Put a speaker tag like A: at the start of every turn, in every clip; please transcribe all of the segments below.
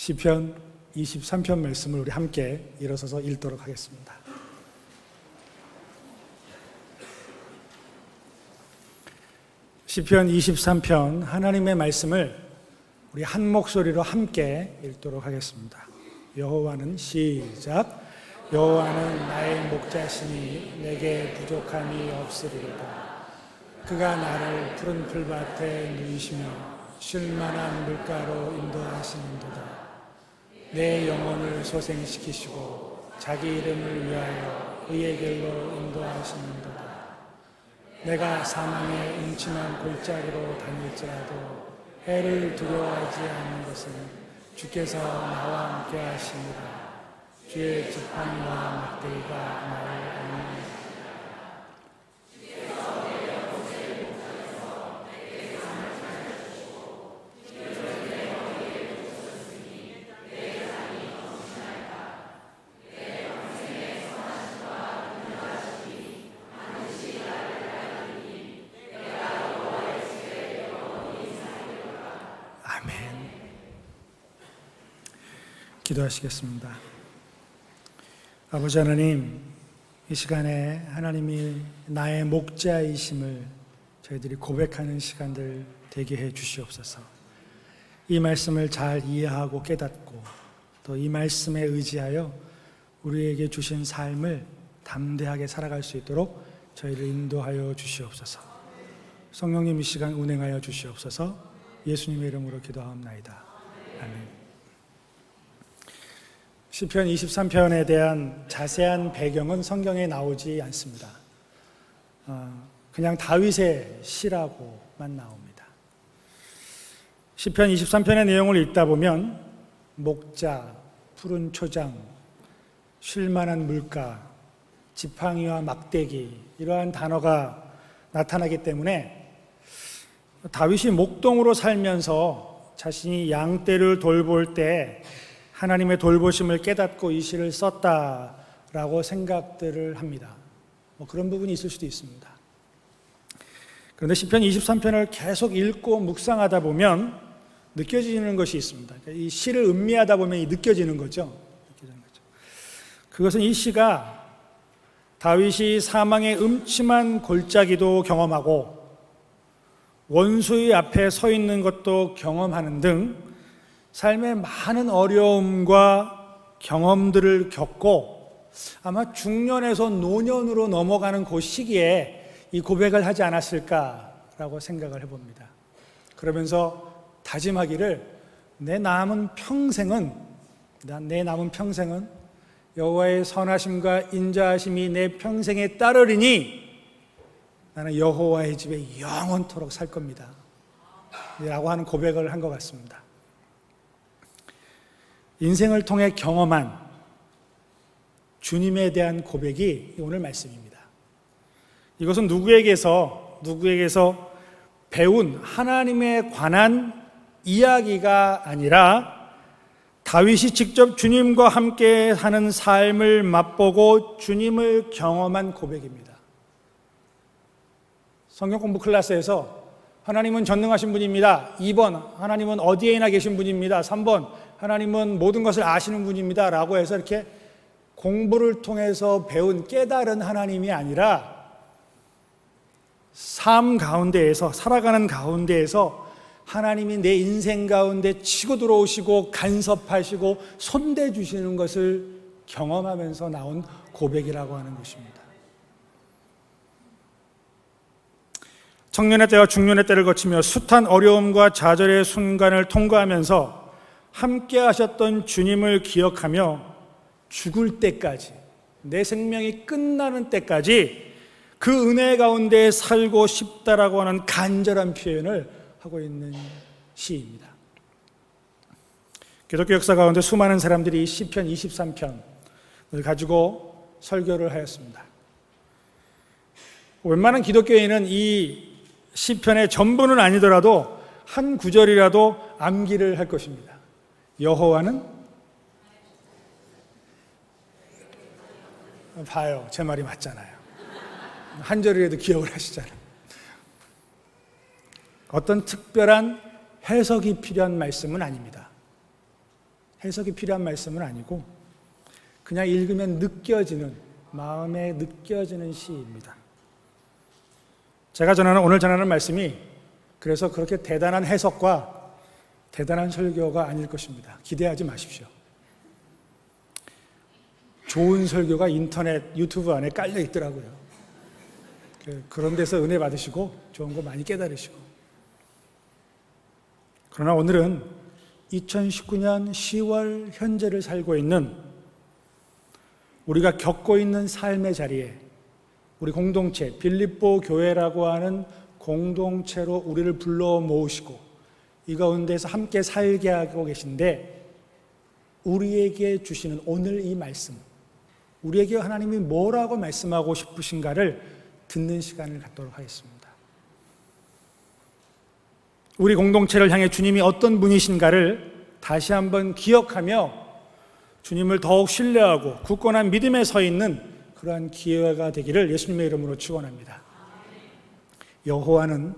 A: 시편 23편 말씀을 우리 함께 일어서서 읽도록 하겠습니다. 시편 23편 하나님의 말씀을 우리 한 목소리로 함께 읽도록 하겠습니다. 여호와는 시작. 여호와는 나의 목자시니 내게 부족함이 없으리로다. 그가 나를 푸른 풀밭에 누이시며 쉴만한 물가로 인도하시는도다. 내 영혼을 소생시키시고 자기 이름을 위하여 의의 길로 인도하시는도다. 내가 사망의 음침한 골짜기로 다닐지라도 해를 두려워하지 않는 것은 주께서 나와 함께 하시니라. 주의 지팡이와 막대기가 나를 안위하시니라. 기도하시겠습니다. 아버지 하나님, 이 시간에 하나님이 나의 목자이심을 저희들이 고백하는 시간들 되게 해 주시옵소서. 이 말씀을 잘 이해하고 깨닫고 또 이 말씀에 의지하여 우리에게 주신 삶을 담대하게 살아갈 수 있도록 저희를 인도하여 주시옵소서. 성령님 이 시간 운행하여 주시옵소서. 예수님의 이름으로 기도하옵나이다. 아멘. 시편 23편에 대한 자세한 배경은 성경에 나오지 않습니다. 그냥 다윗의 시라고만 나옵니다. 시편 23편의 내용을 읽다 보면 목자, 푸른 초장, 쉴만한 물가, 지팡이와 막대기 이러한 단어가 나타나기 때문에 다윗이 목동으로 살면서 자신이 양떼를 돌볼 때 하나님의 돌보심을 깨닫고 이 시를 썼다라고 생각들을 합니다. 그런 부분이 있을 수도 있습니다. 그런데 시편 23편을 계속 읽고 묵상하다 보면 느껴지는 것이 있습니다. 이 시를 음미하다 보면 느껴지는 거죠. 그것은 이 시가 다윗이 사망의 음침한 골짜기도 경험하고 원수의 앞에 서 있는 것도 경험하는 등 삶의 많은 어려움과 경험들을 겪고 아마 중년에서 노년으로 넘어가는 그 시기에 이 고백을 하지 않았을까라고 생각을 해봅니다. 그러면서 다짐하기를 내 남은 평생은 여호와의 선하심과 인자하심이 내 평생에 따르리니 나는 여호와의 집에 영원토록 살 겁니다 라고 하는 고백을 한 것 같습니다. 인생을 통해 경험한 주님에 대한 고백이 오늘 말씀입니다. 이것은 누구에게서 배운 하나님에 관한 이야기가 아니라 다윗이 직접 주님과 함께 하는 삶을 맛보고 주님을 경험한 고백입니다. 성경 공부 클래스에서 하나님은 전능하신 분입니다. 2번 하나님은 어디에나 계신 분입니다. 3번 하나님은 모든 것을 아시는 분입니다 라고 해서 이렇게 공부를 통해서 배운 깨달은 하나님이 아니라 삶 가운데에서 살아가는 가운데에서 하나님이 내 인생 가운데 치고 들어오시고 간섭하시고 손대주시는 것을 경험하면서 나온 고백이라고 하는 것입니다. 청년의 때와 중년의 때를 거치며 숱한 어려움과 좌절의 순간을 통과하면서 함께 하셨던 주님을 기억하며 죽을 때까지, 내 생명이 끝나는 때까지 그 은혜 가운데 살고 싶다라고 하는 간절한 표현을 하고 있는 시입니다. 기독교 역사 가운데 수많은 사람들이 시편 23편을 가지고 설교를 하였습니다. 웬만한 기독교인은 이 시편의 전부는 아니더라도 한 구절이라도 암기를 할 것입니다. 여호와는 봐요. 제 말이 맞잖아요. 한 절이라도 기억을 하시잖아요. 어떤 특별한 해석이 필요한 말씀은 아닙니다. 해석이 필요한 말씀은 아니고 그냥 읽으면 느껴지는, 마음에 느껴지는 시입니다. 제가 오늘 전하는 말씀이 그래서 그렇게 대단한 해석과 대단한 설교가 아닐 것입니다. 기대하지 마십시오. 좋은 설교가 인터넷, 유튜브 안에 깔려 있더라고요. 그런 데서 은혜 받으시고 좋은 거 많이 깨달으시고. 그러나 오늘은 2019년 10월 현재를 살고 있는, 우리가 겪고 있는 삶의 자리에 우리 공동체, 빌립보 교회라고 하는 공동체로 우리를 불러 모으시고 이 가운데서 함께 살게 하고 계신데, 우리에게 주시는 오늘 이 말씀, 우리에게 하나님이 뭐라고 말씀하고 싶으신가를 듣는 시간을 갖도록 하겠습니다. 우리 공동체를 향해 주님이 어떤 분이신가를 다시 한번 기억하며 주님을 더욱 신뢰하고 굳건한 믿음에 서 있는 그러한 기회가 되기를 예수님의 이름으로 축원합니다. 여호와는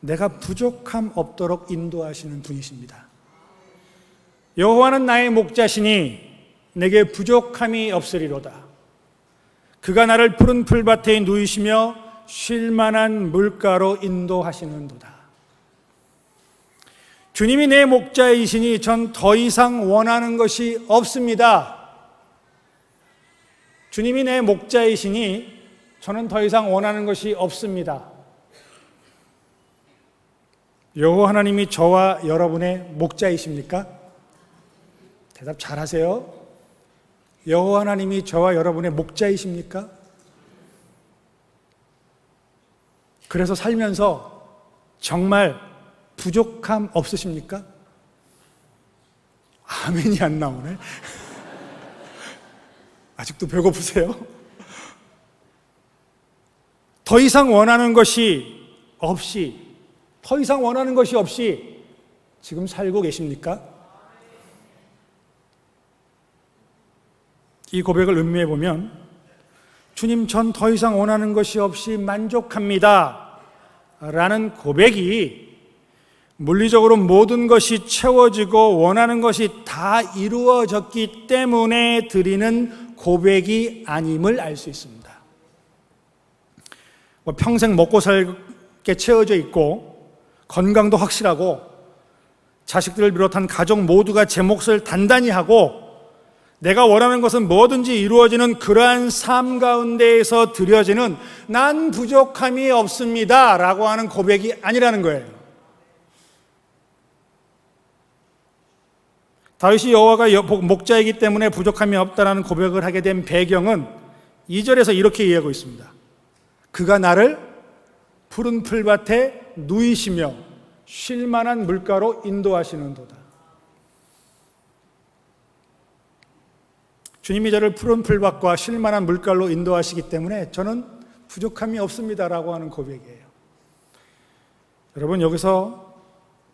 A: 내가 부족함 없도록 인도하시는 분이십니다. 여호와는 나의 목자시니 내게 부족함이 없으리로다. 그가 나를 푸른 풀밭에 누이시며 쉴 만한 물가로 인도하시는도다. 주님이 내 목자이시니 전 더 이상 원하는 것이 없습니다. 주님이 내 목자이시니 저는 더 이상 원하는 것이 없습니다. 여호와 하나님이 저와 여러분의 목자이십니까? 대답 잘하세요. 여호와 하나님이 저와 여러분의 목자이십니까? 그래서 살면서 정말 부족함 없으십니까? 아멘이 안 나오네. 아직도 배고프세요? 더 이상 원하는 것이 없이, 더 이상 원하는 것이 없이 지금 살고 계십니까? 이 고백을 음미해 보면, 주님, 전 더 이상 원하는 것이 없이 만족합니다 라는 고백이 물리적으로 모든 것이 채워지고 원하는 것이 다 이루어졌기 때문에 드리는 고백이 아님을 알 수 있습니다. 평생 먹고 살게 채워져 있고 건강도 확실하고 자식들을 비롯한 가족 모두가 제 몫을 단단히 하고 내가 원하는 것은 뭐든지 이루어지는 그러한 삶 가운데에서 드려지는 난 부족함이 없습니다 라고 하는 고백이 아니라는 거예요. 다윗이 여호와가 목자이기 때문에 부족함이 없다라는 고백을 하게 된 배경은 2절에서 이렇게 이해하고 있습니다. 그가 나를 푸른 풀밭에 누이시며 쉴 만한 물가로 인도하시는도다. 주님이 저를 푸른 풀밭과 쉴 만한 물가로 인도하시기 때문에 저는 부족함이 없습니다라고 하는 고백이에요. 여러분, 여기서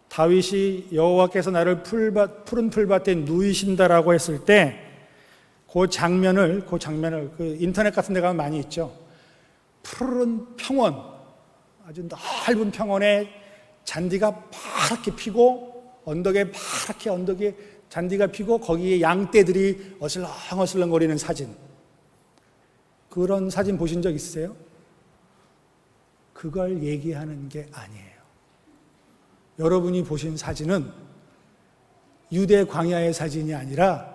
A: 다윗이 여호와께서 나를 푸른 풀밭에 누이신다라고 했을 때 그 장면을 그 인터넷 같은 데 가면 많이 있죠. 푸른 평원, 아주 넓은 평원에 잔디가 파랗게 피고 언덕에 잔디가 피고 거기에 양떼들이 어슬렁어슬렁 거리는 사진, 그런 사진 보신 적 있으세요? 그걸 얘기하는 게 아니에요. 여러분이 보신 사진은 유대 광야의 사진이 아니라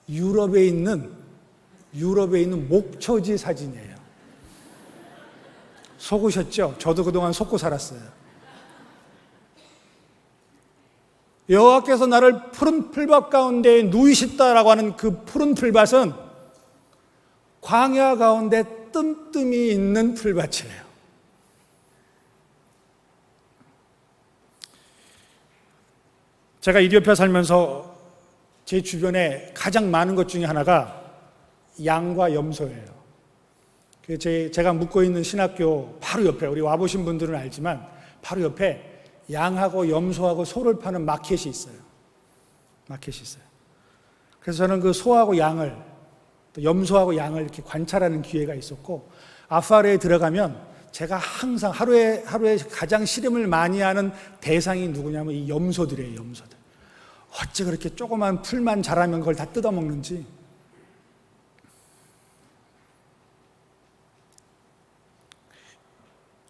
A: 유럽에 있는 목초지 사진이에요. 속으셨죠? 저도 그동안 속고 살았어요. 여호와께서 나를 푸른 풀밭 가운데 누이셨다라고 하는 그 푸른 풀밭은 광야 가운데 뜸뜸이 있는 풀밭이에요. 제가 이디오피아 살면서 제 주변에 가장 많은 것 중에 하나가 양과 염소예요. 제가 묵고 있는 신학교 바로 옆에, 우리 와보신 분들은 알지만 바로 옆에 양하고 염소하고 소를 파는 마켓이 있어요. 그래서 저는 그 소하고 양을, 또 염소하고 양을 이렇게 관찰하는 기회가 있었고, 아파르에 들어가면 제가 항상 하루에 가장 씨름을 많이 하는 대상이 누구냐면 이 염소들이에요. 염소들. 어째 그렇게 조그만 풀만 자라면 그걸 다 뜯어먹는지.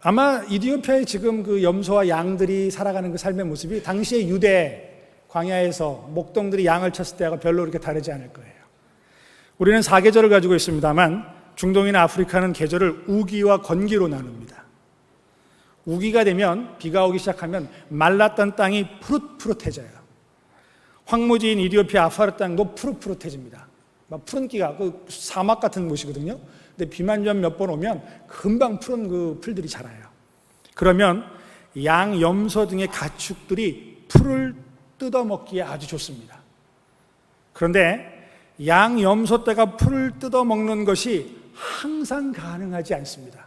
A: 아마 이디오피아의 지금 그 염소와 양들이 살아가는 그 삶의 모습이 당시의 유대 광야에서 목동들이 양을 쳤을 때하고 별로 그렇게 다르지 않을 거예요. 우리는 4계절을 가지고 있습니다만 중동이나 아프리카는 계절을 우기와 건기로 나눕니다. 우기가 되면 비가 오기 시작하면 말랐던 땅이 푸릇푸릇해져요. 황무지인 이디오피아 아파르 땅도 푸릇푸릇해집니다. 막 푸른 기가 그 사막 같은 곳이거든요. 근데 비만 좀 몇 번 오면 금방 푸른 그 풀들이 자라요. 그러면 양, 염소 등의 가축들이 풀을 뜯어먹기에 아주 좋습니다. 그런데 양, 염소 떼가 풀을 뜯어먹는 것이 항상 가능하지 않습니다.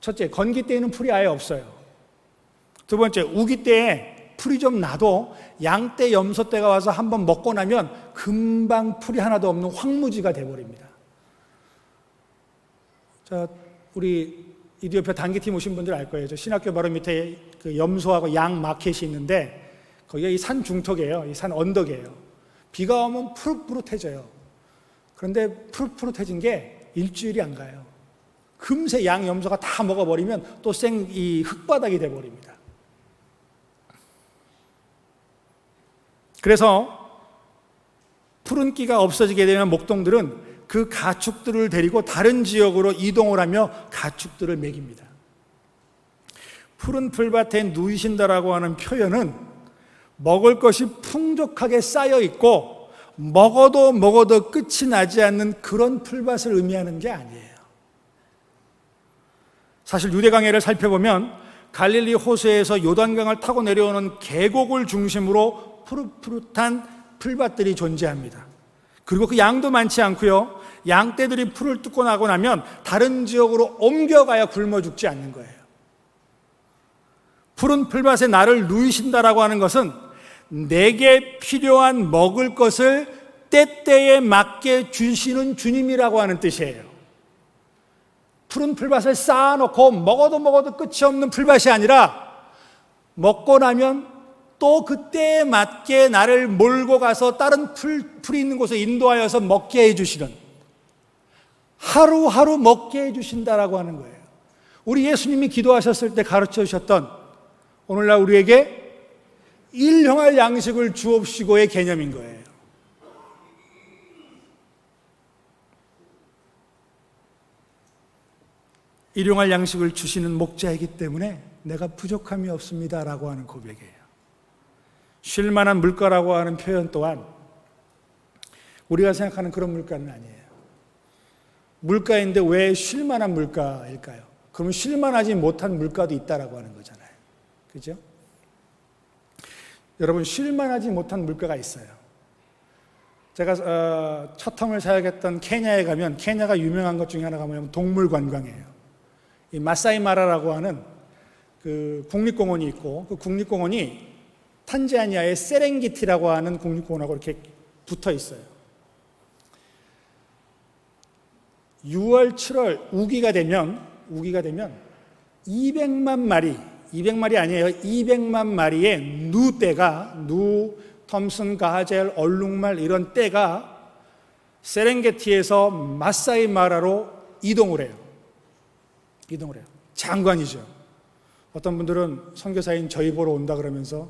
A: 첫째, 건기 때에는 풀이 아예 없어요. 두 번째, 우기 때에 풀이 좀 나도 양 떼, 염소 떼가 와서 한번 먹고 나면 금방 풀이 하나도 없는 황무지가 돼버립니다. 자, 우리 이디오피아 단기팀 오신 분들 알 거예요. 저 신학교 바로 밑에 그 염소하고 양 마켓이 있는데 거기가 이 산 중턱이에요. 이 산 언덕이에요. 비가 오면 푸릇푸릇해져요. 그런데 푸릇푸릇해진 게 일주일이 안 가요. 금세 양, 염소가 다 먹어버리면 또 이 흙바닥이 돼버립니다. 그래서 푸른 끼가 없어지게 되면 목동들은 그 가축들을 데리고 다른 지역으로 이동을 하며 가축들을 먹입니다. 푸른 풀밭에 누이신다라고 하는 표현은 먹을 것이 풍족하게 쌓여 있고 먹어도 끝이 나지 않는 그런 풀밭을 의미하는 게 아니에요. 사실 유대광야를 살펴보면 갈릴리 호수에서 요단강을 타고 내려오는 계곡을 중심으로 푸릇푸릇한 풀밭들이 존재합니다. 그리고 그 양도 많지 않고요. 양떼들이 풀을 뜯고 나고 나면 다른 지역으로 옮겨가야 굶어 죽지 않는 거예요. 푸른 풀밭에 나를 누이신다라고 하는 것은 내게 필요한 먹을 것을 때때에 맞게 주시는 주님이라고 하는 뜻이에요. 푸른 풀밭을 쌓아놓고 먹어도 끝이 없는 풀밭이 아니라 먹고 나면 또 그때에 맞게 나를 몰고 가서 다른 풀이 있는 곳에 인도하여서 먹게 해주시는, 하루하루 먹게 해주신다라고 하는 거예요. 우리 예수님이 기도하셨을 때 가르쳐 주셨던 오늘날 우리에게 일용할 양식을 주옵시고의 개념인 거예요. 일용할 양식을 주시는 목자이기 때문에 내가 부족함이 없습니다라고 하는 고백이에요. 쉴만한 물가라고 하는 표현 또한 우리가 생각하는 그런 물가는 아니에요. 물가인데 왜 쉴만한 물가일까요? 그러면 쉴만하지 못한 물가도 있다라고 하는 거잖아요. 그죠? 여러분, 쉴만하지 못한 물가가 있어요. 제가 첫 텀을 사역했던 케냐에 가면 케냐가 유명한 것 중에 하나가 뭐냐면 동물 관광이에요. 이 마사이마라라고 하는 그 국립공원이 있고 그 국립공원이 탄자니아의 세렝게티라고 하는 국립공원하고 이렇게 붙어 있어요. 6월, 7월 우기가 되면 200만 마리 아니에요. 200만 마리의 누떼가 톰슨, 가젤, 얼룩말 이런 떼가 세렝게티에서 마사이마라로 이동을 해요. 장관이죠. 어떤 분들은 선교사인 저희 보러 온다 그러면서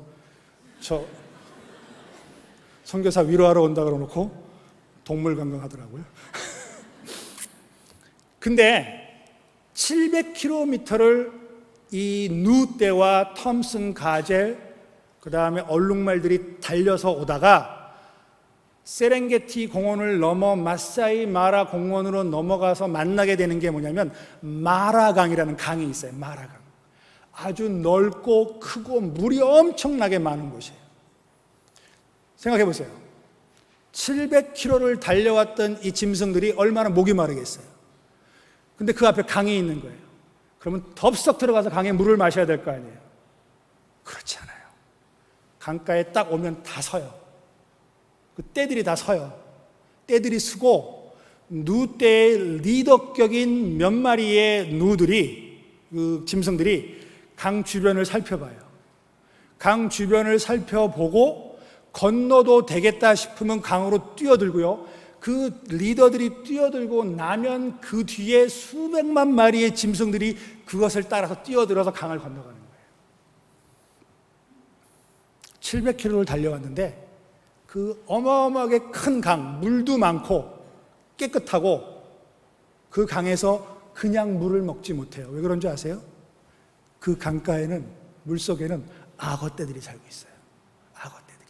A: 선교사 위로하러 온다 그러놓고 동물 관광하더라고요. 근데 700km를 이 누떼와 톰슨, 가젤, 그 다음에 얼룩말들이 달려서 오다가 세렝게티 공원을 넘어 마사이 마라 공원으로 넘어가서 만나게 되는 게 뭐냐면 마라강이라는 강이 있어요. 마라강. 아주 넓고 크고 물이 엄청나게 많은 곳이에요. 생각해 보세요. 700km를 달려왔던 이 짐승들이 얼마나 목이 마르겠어요. 근데 그 앞에 강이 있는 거예요. 그러면 덥석 들어가서 강에 물을 마셔야 될 거 아니에요. 그렇지 않아요. 강가에 딱 오면 다 서요. 그 떼들이 다 서요. 떼들이 서고 누떼의 리더격인 몇 마리의 누들이, 그 짐승들이 강 주변을 살펴봐요. 강 주변을 살펴보고 건너도 되겠다 싶으면 강으로 뛰어들고요. 그 리더들이 뛰어들고 나면 그 뒤에 수백만 마리의 짐승들이 그것을 따라서 뛰어들어서 강을 건너가는 거예요. 700km를 달려왔는데 그 어마어마하게 큰 강, 물도 많고 깨끗하고 그 강에서 그냥 물을 먹지 못해요. 왜 그런 줄 아세요? 그 강가에는, 물속에는 악어떼들이 살고 있어요. 악어떼들이.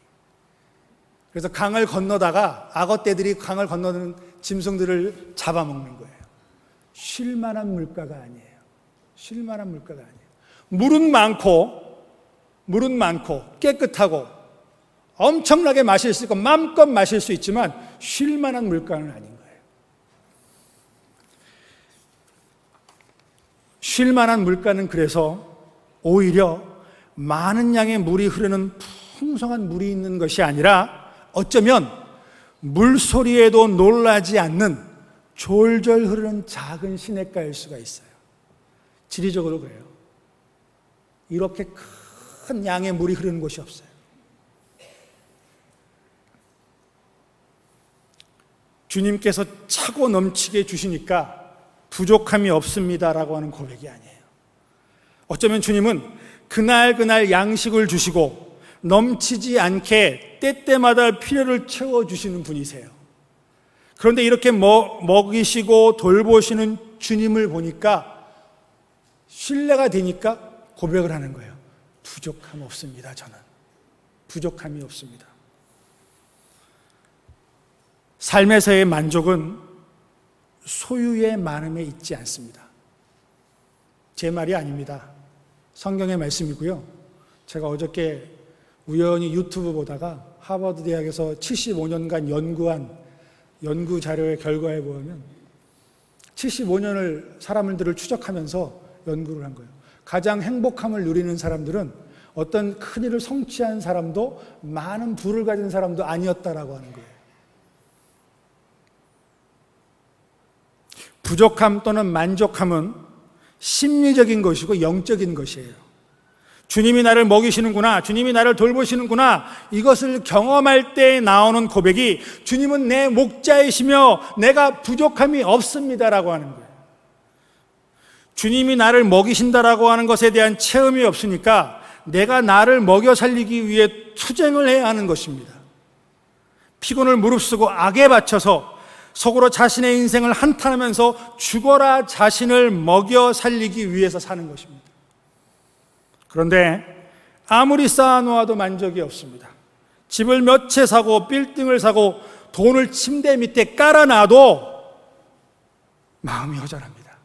A: 그래서 강을 건너다가 악어떼들이 강을 건너는 짐승들을 잡아먹는 거예요. 쉴만한 물가가 아니에요. 쉴만한 물가가 아니에요. 물은 많고 깨끗하고 엄청나게 마실 수 있고 마음껏 마실 수 있지만 쉴만한 물가는 아닌 거예요. 쉴만한 물가는 그래서 오히려 많은 양의 물이 흐르는 풍성한 물이 있는 것이 아니라 어쩌면 물소리에도 놀라지 않는 졸졸 흐르는 작은 시냇가일 수가 있어요. 지리적으로 그래요. 이렇게 큰 양의 물이 흐르는 곳이 없어요. 주님께서 차고 넘치게 주시니까 부족함이 없습니다라고 하는 고백이 아니에요. 어쩌면 주님은 그날 양식을 주시고 넘치지 않게 때때마다 필요를 채워주시는 분이세요. 그런데 이렇게 먹이시고 돌보시는 주님을 보니까 신뢰가 되니까 고백을 하는 거예요. 부족함 없습니다. 저는 부족함이 없습니다. 삶에서의 만족은 소유의 많음에 있지 않습니다. 제 말이 아닙니다. 성경의 말씀이고요. 제가 어저께 우연히 유튜브 보다가 하버드 대학에서 75년간 연구한 연구 자료의 결과에 보면 75년을 사람들을 추적하면서 연구를 한 거예요. 가장 행복함을 누리는 사람들은 어떤 큰 일을 성취한 사람도 많은 부를 가진 사람도 아니었다라고 하는 거예요. 부족함 또는 만족함은 심리적인 것이고 영적인 것이에요. 주님이 나를 먹이시는구나, 주님이 나를 돌보시는구나, 이것을 경험할 때 나오는 고백이 주님은 내 목자이시며 내가 부족함이 없습니다라고 하는 거예요. 주님이 나를 먹이신다라고 하는 것에 대한 체험이 없으니까 내가 나를 먹여 살리기 위해 투쟁을 해야 하는 것입니다. 피곤을 무릅쓰고 악에 바쳐서 속으로 자신의 인생을 한탄하면서 죽어라 자신을 먹여 살리기 위해서 사는 것입니다. 그런데 아무리 쌓아놓아도 만족이 없습니다. 집을 몇 채 사고 빌딩을 사고 돈을 침대 밑에 깔아놔도 마음이 허전합니다.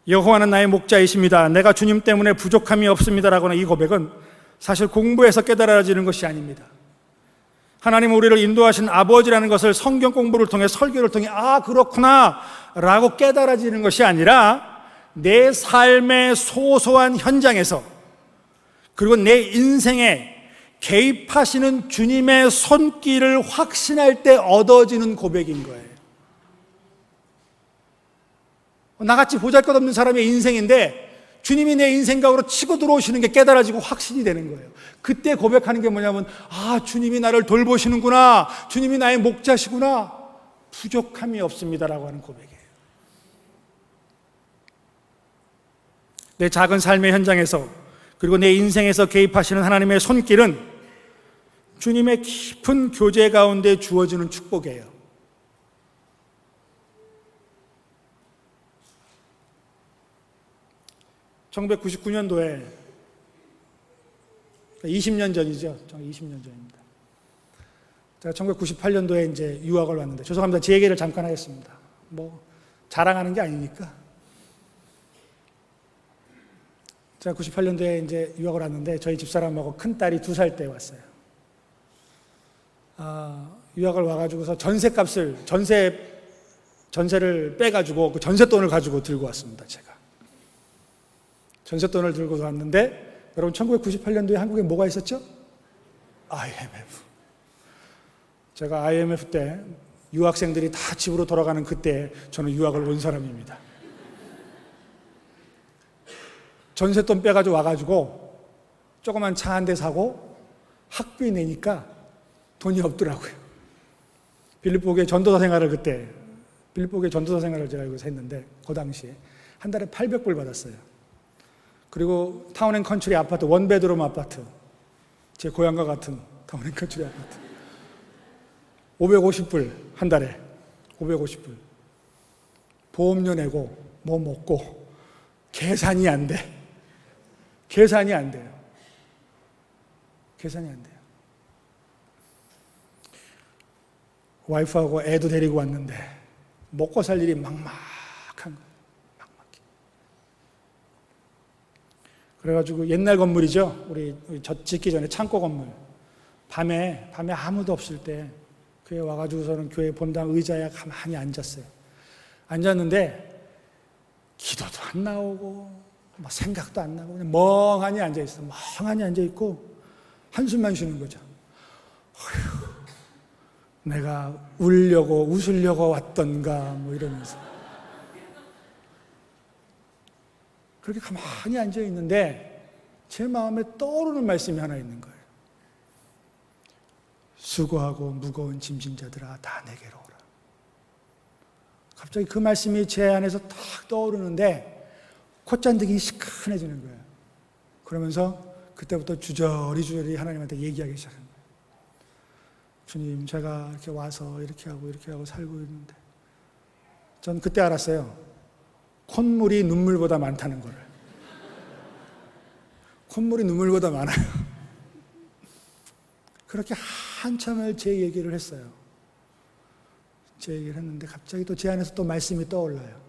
A: 여호와는 나의 목자이십니다. 내가 주님 때문에 부족함이 없습니다라고 하는 이 고백은 사실 공부해서 깨달아지는 것이 아닙니다. 하나님 우리를 인도하신 아버지라는 것을 성경 공부를 통해 설교를 통해 그렇구나 라고 깨달아지는 것이 아니라 내 삶의 소소한 현장에서 그리고 내 인생에 개입하시는 주님의 손길을 확신할 때 얻어지는 고백인 거예요. 나같이 보잘것없는 사람의 인생인데 주님이 내 인생 가운데로 치고 들어오시는 게 깨달아지고 확신이 되는 거예요. 그때 고백하는 게 뭐냐면 주님이 나를 돌보시는구나, 주님이 나의 목자시구나, 부족함이 없습니다라고 하는 고백이에요. 내 작은 삶의 현장에서 그리고 내 인생에서 개입하시는 하나님의 손길은 주님의 깊은 교제 가운데 주어지는 축복이에요. (1999년도에) 20년 전이죠. 20년 전입니다. 제가 1998년도에 이제 유학을 왔는데, 죄송합니다. 제 얘기를 잠깐 하겠습니다. 자랑하는 게 아니니까. 제가 98년도에 이제 유학을 왔는데, 저희 집사람하고 큰 딸이 2살 때 왔어요. 유학을 와가지고서 전세를 빼가지고 그 전세돈을 가지고 들고 왔습니다. 제가. 전세돈을 들고 왔는데, 여러분 1998년도에 한국에 뭐가 있었죠? IMF. 제가 IMF 때 유학생들이 다 집으로 돌아가는 그때 저는 유학을 온 사람입니다. 전세돈 빼가지고 와가지고 조그만 차 한 대 사고 학비 내니까 돈이 없더라고요. 빌립보교회 전도사 생활을 제가 여기서 했는데 그 당시에 한 달에 800불 받았어요. 그리고 타운앤컨트리 아파트, 원베드룸 아파트, 제 고향과 같은 타운앤컨트리 아파트 550불 한 달에 550불 보험료 내고 뭐 먹고 계산이 안 돼요. 계산이 안 돼요. 와이프하고 애도 데리고 왔는데 먹고 살 일이 막막한 거예요. 막막해. 그래가지고 옛날 건물이죠. 우리 저 짓기 전에 창고 건물. 밤에 아무도 없을 때 교회 와가지고서는 교회 본당 의자에 가만히 앉았어요. 앉았는데 기도도 안 나오고 뭐 생각도 안 나고 그냥 멍하니 앉아있어. 멍하니 앉아있고 한숨만 쉬는 거죠. 어휴, 내가 울려고 웃으려고 왔던가 뭐 이러면서 그렇게 가만히 앉아있는데 제 마음에 떠오르는 말씀이 하나 있는 거예요. 수고하고 무거운 짐진 자들아 다 내게로 오라. 갑자기 그 말씀이 제 안에서 탁 떠오르는데 콧잔등이 시큰해지는 거예요. 그러면서 그때부터 주저리 하나님한테 얘기하기 시작한 거예요. 주님, 제가 이렇게 와서 이렇게 하고 살고 있는데 전 그때 알았어요. 콧물이 눈물보다 많다는 거를. 콧물이 눈물보다 많아요. 그렇게 한참을 제 얘기를 했어요. 제 얘기를 했는데 갑자기 또 제 안에서 또 말씀이 떠올라요.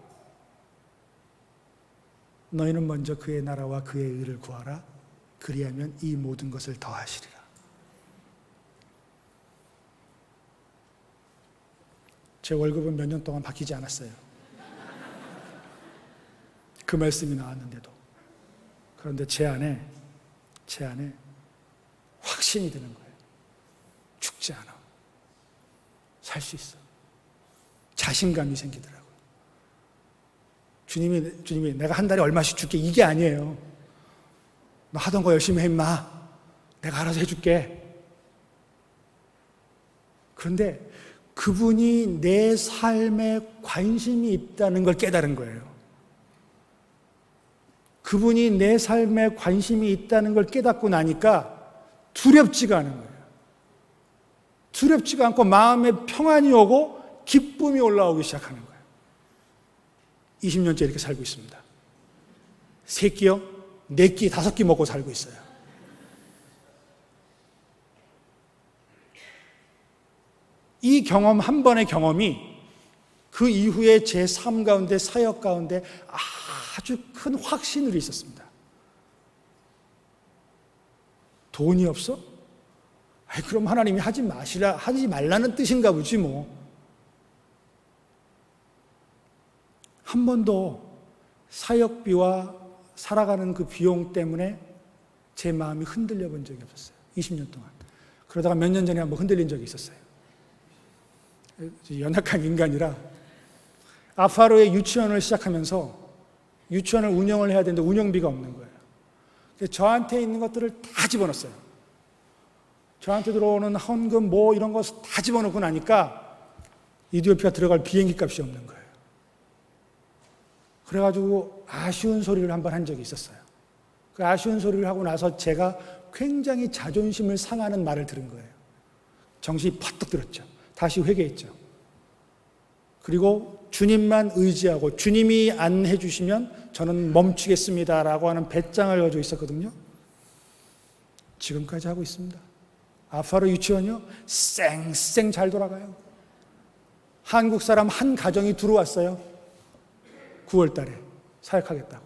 A: 너희는 먼저 그의 나라와 그의 의를 구하라. 그리하면 이 모든 것을 더하시리라. 제 월급은 몇 년 동안 바뀌지 않았어요. 그 말씀이 나왔는데도. 그런데 제 안에 확신이 드는 거예요. 죽지 않아. 살 수 있어. 자신감이 생기더라고요. 주님이 내가 한 달에 얼마씩 줄게 이게 아니에요. 너 하던 거 열심히 해 임마. 내가 알아서 해줄게. 그런데 그분이 내 삶에 관심이 있다는 걸 깨달은 거예요. 그분이 내 삶에 관심이 있다는 걸 깨닫고 나니까 두렵지가 않은 거예요. 두렵지가 않고 마음에 평안이 오고 기쁨이 올라오기 시작하는 거예요. 20년째 이렇게 살고 있습니다. 3끼요? 4끼, 5끼 먹고 살고 있어요. 이 경험, 한 번의 경험이 그 이후에 제 삶 가운데, 사역 가운데 아주 큰 확신을 있었습니다. 돈이 없어? 아이, 그럼 하나님이 하지 말라는 뜻인가 보지 뭐. 한 번도 사역비와 살아가는 그 비용 때문에 제 마음이 흔들려 본 적이 없었어요. 20년 동안. 그러다가 몇 년 전에 한번 흔들린 적이 있었어요. 연약한 인간이라 아파로의 유치원을 시작하면서 유치원을 운영을 해야 되는데 운영비가 없는 거예요. 그래서 저한테 있는 것들을 다 집어넣었어요. 저한테 들어오는 헌금 뭐 이런 거 다 집어넣고 나니까 이디오피아 들어갈 비행기 값이 없는 거예요. 그래가지고 아쉬운 소리를 한번 한 적이 있었어요. 그 아쉬운 소리를 하고 나서 제가 굉장히 자존심을 상하는 말을 들은 거예요. 정신이 퍼뜩 들었죠. 다시 회개했죠. 그리고 주님만 의지하고 주님이 안 해주시면 저는 멈추겠습니다라고 하는 배짱을 가지고 있었거든요. 지금까지 하고 있습니다. 아파로 유치원이요? 쌩쌩 잘 돌아가요. 한국 사람 한 가정이 들어왔어요. 9월 달에 사역하겠다고.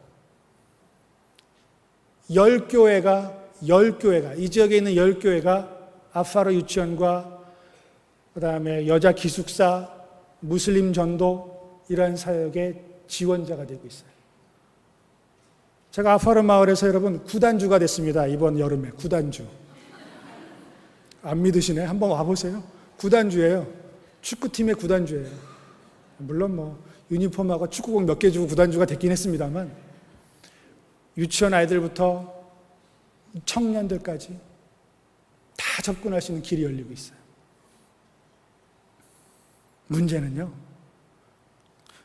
A: 10교회가 이 지역에 있는 10교회가 아파로 유치원과 그 다음에 여자 기숙사, 무슬림 전도 이런 사역의 지원자가 되고 있어요. 제가 아파로 마을에서 여러분 구단주가 됐습니다. 이번 여름에 구단주. 안 믿으시네? 한번 와보세요. 구단주예요. 축구팀의 구단주예요. 물론 뭐 유니폼하고 축구공 몇 개 주고 구단주가 됐긴 했습니다만 유치원 아이들부터 청년들까지 다 접근할 수 있는 길이 열리고 있어요. 문제는요,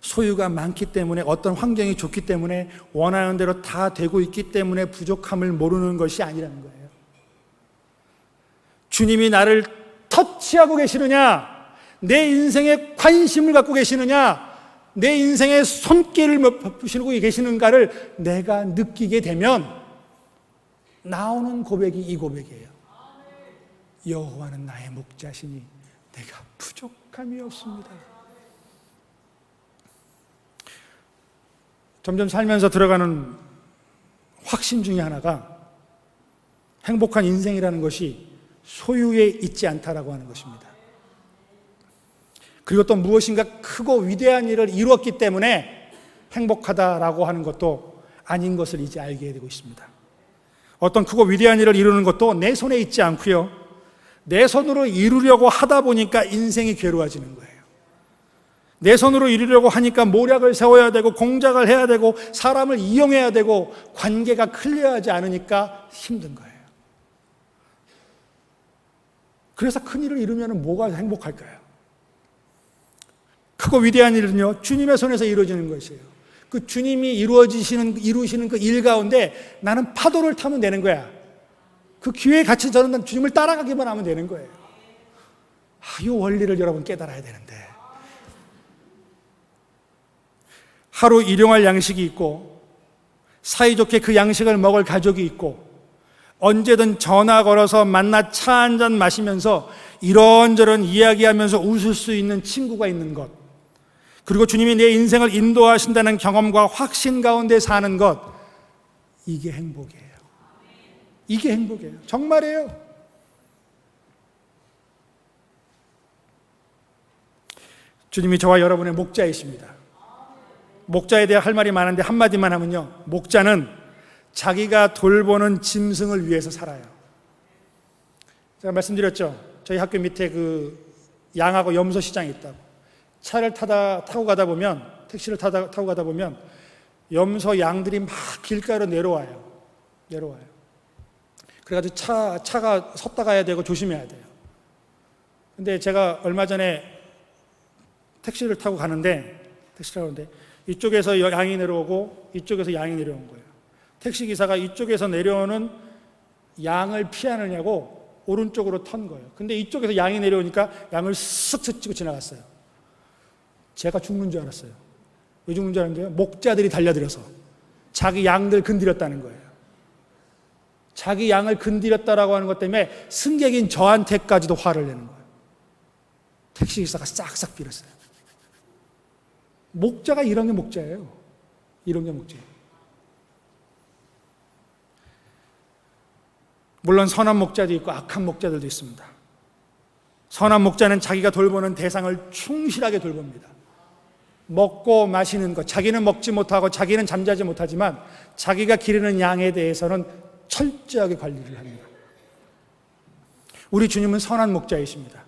A: 소유가 많기 때문에, 어떤 환경이 좋기 때문에 원하는 대로 다 되고 있기 때문에 부족함을 모르는 것이 아니라는 거예요. 주님이 나를 터치하고 계시느냐, 내 인생에 관심을 갖고 계시느냐, 내 인생에 손길을 베푸시고 계시는가를 내가 느끼게 되면 나오는 고백이 이 고백이에요. 여호와는 나의 목자시니 내가 부족함이 없습니다. 점점 살면서 들어가는 확신 중에 하나가 행복한 인생이라는 것이 소유에 있지 않다라고 하는 것입니다. 그리고 또 무엇인가 크고 위대한 일을 이루었기 때문에 행복하다라고 하는 것도 아닌 것을 이제 알게 되고 있습니다. 어떤 크고 위대한 일을 이루는 것도 내 손에 있지 않고요, 내 손으로 이루려고 하다 보니까 인생이 괴로워지는 거예요. 내 손으로 이루려고 하니까 모략을 세워야 되고 공작을 해야 되고 사람을 이용해야 되고 관계가 클리어하지 않으니까 힘든 거예요. 그래서 큰 일을 이루면 뭐가 행복할까요? 크고 위대한 일은요, 주님의 손에서 이루어지는 것이에요. 그 주님이 이루시는 그 일 가운데 나는 파도를 타면 되는 거야. 그 기회에 같이 저는 주님을 따라가기만 하면 되는 거예요. 이 원리를 여러분 깨달아야 되는데, 하루 일용할 양식이 있고 사이좋게 그 양식을 먹을 가족이 있고 언제든 전화 걸어서 만나 차 한잔 마시면서 이런저런 이야기하면서 웃을 수 있는 친구가 있는 것, 그리고 주님이 내 인생을 인도하신다는 경험과 확신 가운데 사는 것, 이게 행복이에요. 이게 행복이에요. 정말이에요. 주님이 저와 여러분의 목자이십니다. 목자에 대해 할 말이 많은데 한마디만 하면요, 목자는 자기가 돌보는 짐승을 위해서 살아요. 제가 말씀드렸죠, 저희 학교 밑에 그 양하고 염소 시장이 있다고. 차를 타고 가다 보면, 택시를 타고 가다 보면 염소 양들이 막 길가로 내려와요. 그래가지고 차가 섰다 가야 되고 조심해야 돼요. 근데 제가 얼마 전에 택시를 타고 가는데 이쪽에서 양이 내려오고 이쪽에서 양이 내려온 거예요. 택시기사가 이쪽에서 내려오는 양을 피하느냐고 오른쪽으로 턴 거예요. 근데 이쪽에서 양이 내려오니까 양을 쓱 스치고 지나갔어요. 제가 죽는 줄 알았어요. 왜 죽는 줄 알았는데요, 목자들이 달려들어서 자기 양들 건드렸다는 거예요. 자기 양을 건드렸다라고 하는 것 때문에 승객인 저한테까지도 화를 내는 거예요. 택시기사가 싹싹 빌었어요. 목자가 이런 게 목자예요. 이런 게 목자예요. 물론 선한 목자도 있고 악한 목자들도 있습니다. 선한 목자는 자기가 돌보는 대상을 충실하게 돌봅니다. 먹고 마시는 것, 자기는 먹지 못하고 자기는 잠자지 못하지만 자기가 기르는 양에 대해서는 철저하게 관리를 합니다. 우리 주님은 선한 목자이십니다.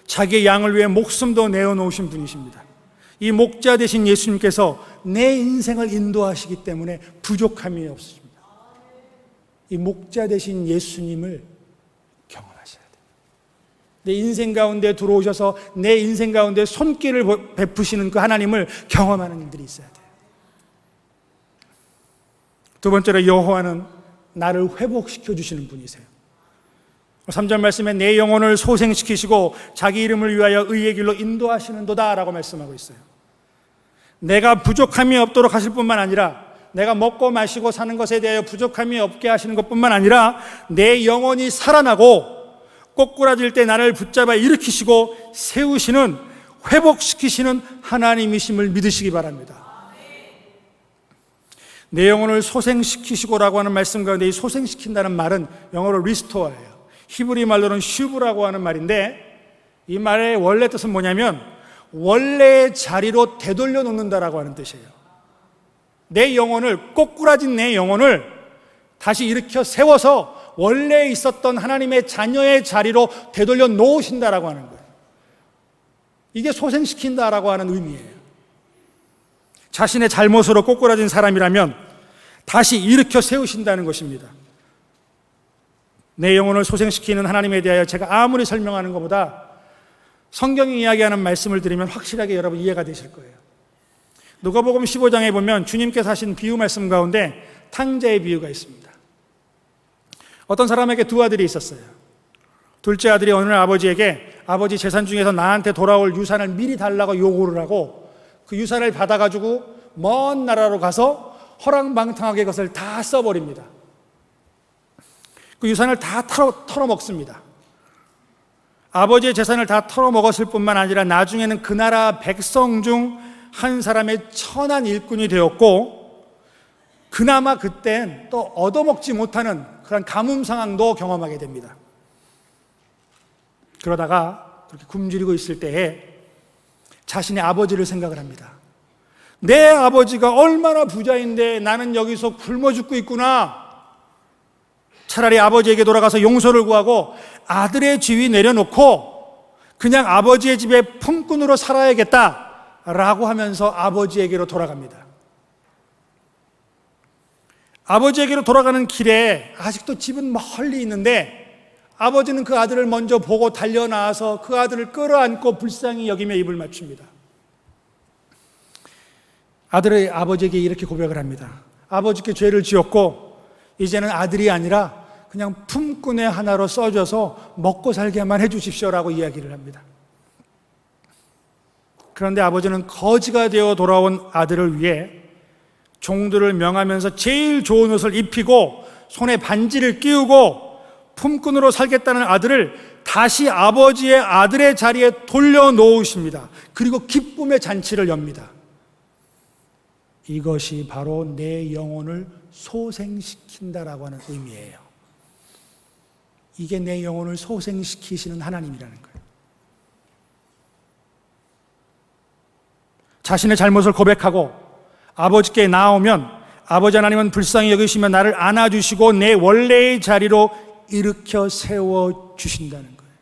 A: 자기의 양을 위해 목숨도 내어놓으신 분이십니다. 이 목자 되신 예수님께서 내 인생을 인도하시기 때문에 부족함이 없으십니다. 이 목자 되신 예수님을 경험하셔야 돼요. 내 인생 가운데 들어오셔서 내 인생 가운데 손길을 베푸시는 그 하나님을 경험하는 일들이 있어야 돼요. 두 번째로, 여호와는 나를 회복시켜 주시는 분이세요. 3절 말씀에 내 영혼을 소생시키시고 자기 이름을 위하여 의의 길로 인도하시는도다 라고 말씀하고 있어요. 내가 부족함이 없도록 하실 뿐만 아니라, 내가 먹고 마시고 사는 것에 대하여 부족함이 없게 하시는 것뿐만 아니라 내 영혼이 살아나고 꼬꾸라질 때 나를 붙잡아 일으키시고 세우시는, 회복시키시는 하나님이심을 믿으시기 바랍니다. 내 영혼을 소생시키시고라고 하는 말씀 가운데 이 소생시킨다는 말은 영어로 리스토어예요. 히브리 말로는 슈브라고 하는 말인데, 이 말의 원래 뜻은 뭐냐면 원래의 자리로 되돌려 놓는다라고 하는 뜻이에요. 내 영혼을, 꼬꾸라진 내 영혼을 다시 일으켜 세워서 원래 있었던 하나님의 자녀의 자리로 되돌려 놓으신다라고 하는 거예요. 이게 소생시킨다라고 하는 의미예요. 자신의 잘못으로 꼬꾸라진 사람이라면 다시 일으켜 세우신다는 것입니다. 내 영혼을 소생시키는 하나님에 대하여 제가 아무리 설명하는 것보다 성경이 이야기하는 말씀을 들으면 확실하게 여러분 이해가 되실 거예요. 누가복음 15장에 보면 주님께서 하신 비유 말씀 가운데 탕자의 비유가 있습니다. 어떤 사람에게 두 아들이 있었어요. 둘째 아들이 어느 날 아버지에게 아버지 재산 중에서 나한테 돌아올 유산을 미리 달라고 요구를 하고 그 유산을 받아가지고 먼 나라로 가서 허랑방탕하게 그것을 다 써버립니다. 그 유산을 다 털어먹습니다. 아버지의 재산을 다 털어먹었을 뿐만 아니라 나중에는 그 나라 백성 중 한 사람의 천한 일꾼이 되었고 그나마 그땐 또 얻어먹지 못하는 그런 가뭄 상황도 경험하게 됩니다. 그러다가 그렇게 굶주리고 있을 때에 자신의 아버지를 생각을 합니다. 내 아버지가 얼마나 부자인데 나는 여기서 굶어 죽고 있구나. 차라리 아버지에게 돌아가서 용서를 구하고 아들의 지위 내려놓고 그냥 아버지의 집에 품꾼으로 살아야겠다라고 하면서 아버지에게로 돌아갑니다. 아버지에게로 돌아가는 길에 아직도 집은 멀리 있는데 아버지는 그 아들을 먼저 보고 달려나와서 그 아들을 끌어안고 불쌍히 여기며 입을 맞춥니다. 아들의 아버지에게 이렇게 고백을 합니다. 아버지께 죄를 지었고 이제는 아들이 아니라 그냥 품꾼의 하나로 써줘서 먹고 살게만 해주십시오라고 이야기를 합니다. 그런데 아버지는 거지가 되어 돌아온 아들을 위해 종들을 명하면서 제일 좋은 옷을 입히고 손에 반지를 끼우고 품꾼으로 살겠다는 아들을 다시 아버지의 아들의 자리에 돌려놓으십니다. 그리고 기쁨의 잔치를 엽니다. 이것이 바로 내 영혼을 소생시킨다라고 하는 의미예요. 이게 내 영혼을 소생시키시는 하나님이라는 거예요. 자신의 잘못을 고백하고 아버지께 나오면 아버지 하나님은 불쌍히 여기시며 나를 안아주시고 내 원래의 자리로 일으켜 세워주신다는 거예요.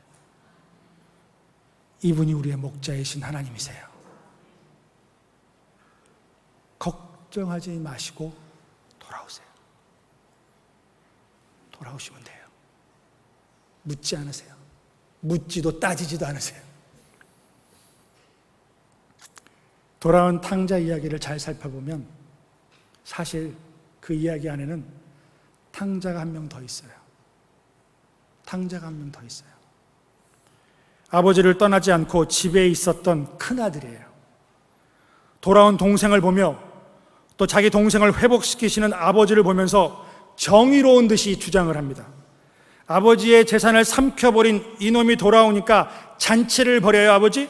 A: 이분이 우리의 목자이신 하나님이세요. 걱정하지 마시고 돌아오세요. 돌아오시면 돼요. 묻지 않으세요. 묻지도 따지지도 않으세요. 돌아온 탕자 이야기를 잘 살펴보면 사실 그 이야기 안에는 탕자가 한 명 더 있어요. 탕자가 한 명 더 있어요. 아버지를 떠나지 않고 집에 있었던 큰아들이에요. 돌아온 동생을 보며 또 자기 동생을 회복시키시는 아버지를 보면서 정의로운 듯이 주장을 합니다. 아버지의 재산을 삼켜버린 이놈이 돌아오니까 잔치를 벌여요, 아버지?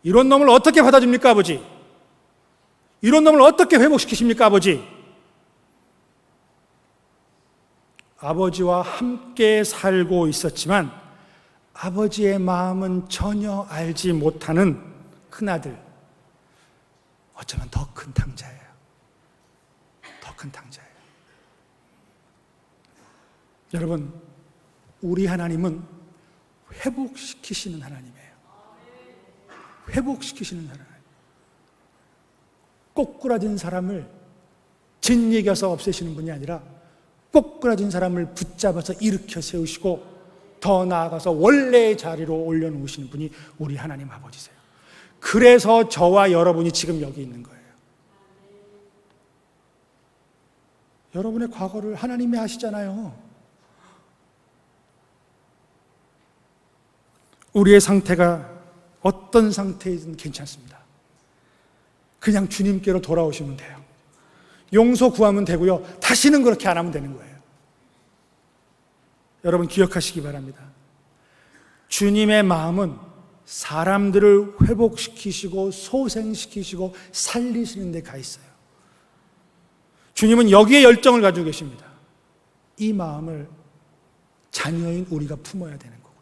A: 이런 놈을 어떻게 받아줍니까, 아버지? 이런 놈을 어떻게 회복시키십니까, 아버지? 아버지와 함께 살고 있었지만 아버지의 마음은 전혀 알지 못하는 큰아들, 어쩌면 더 큰 탕자예요. 더 큰 탕자예요. 여러분, 우리 하나님은 회복시키시는 하나님이에요. 회복시키시는 하나님. 꼬꾸라진 사람을 짓이겨서 없애시는 분이 아니라 꼬꾸라진 사람을 붙잡아서 일으켜 세우시고 더 나아가서 원래의 자리로 올려놓으시는 분이 우리 하나님 아버지세요. 그래서 저와 여러분이 지금 여기 있는 거예요. 여러분의 과거를 하나님이 아시잖아요. 우리의 상태가 어떤 상태이든 괜찮습니다. 그냥 주님께로 돌아오시면 돼요. 용서 구하면 되고요. 다시는 그렇게 안 하면 되는 거예요. 여러분 기억하시기 바랍니다. 주님의 마음은 사람들을 회복시키시고 소생시키시고 살리시는 데 가 있어요. 주님은 여기에 열정을 가지고 계십니다. 이 마음을 자녀인 우리가 품어야 되는 거고,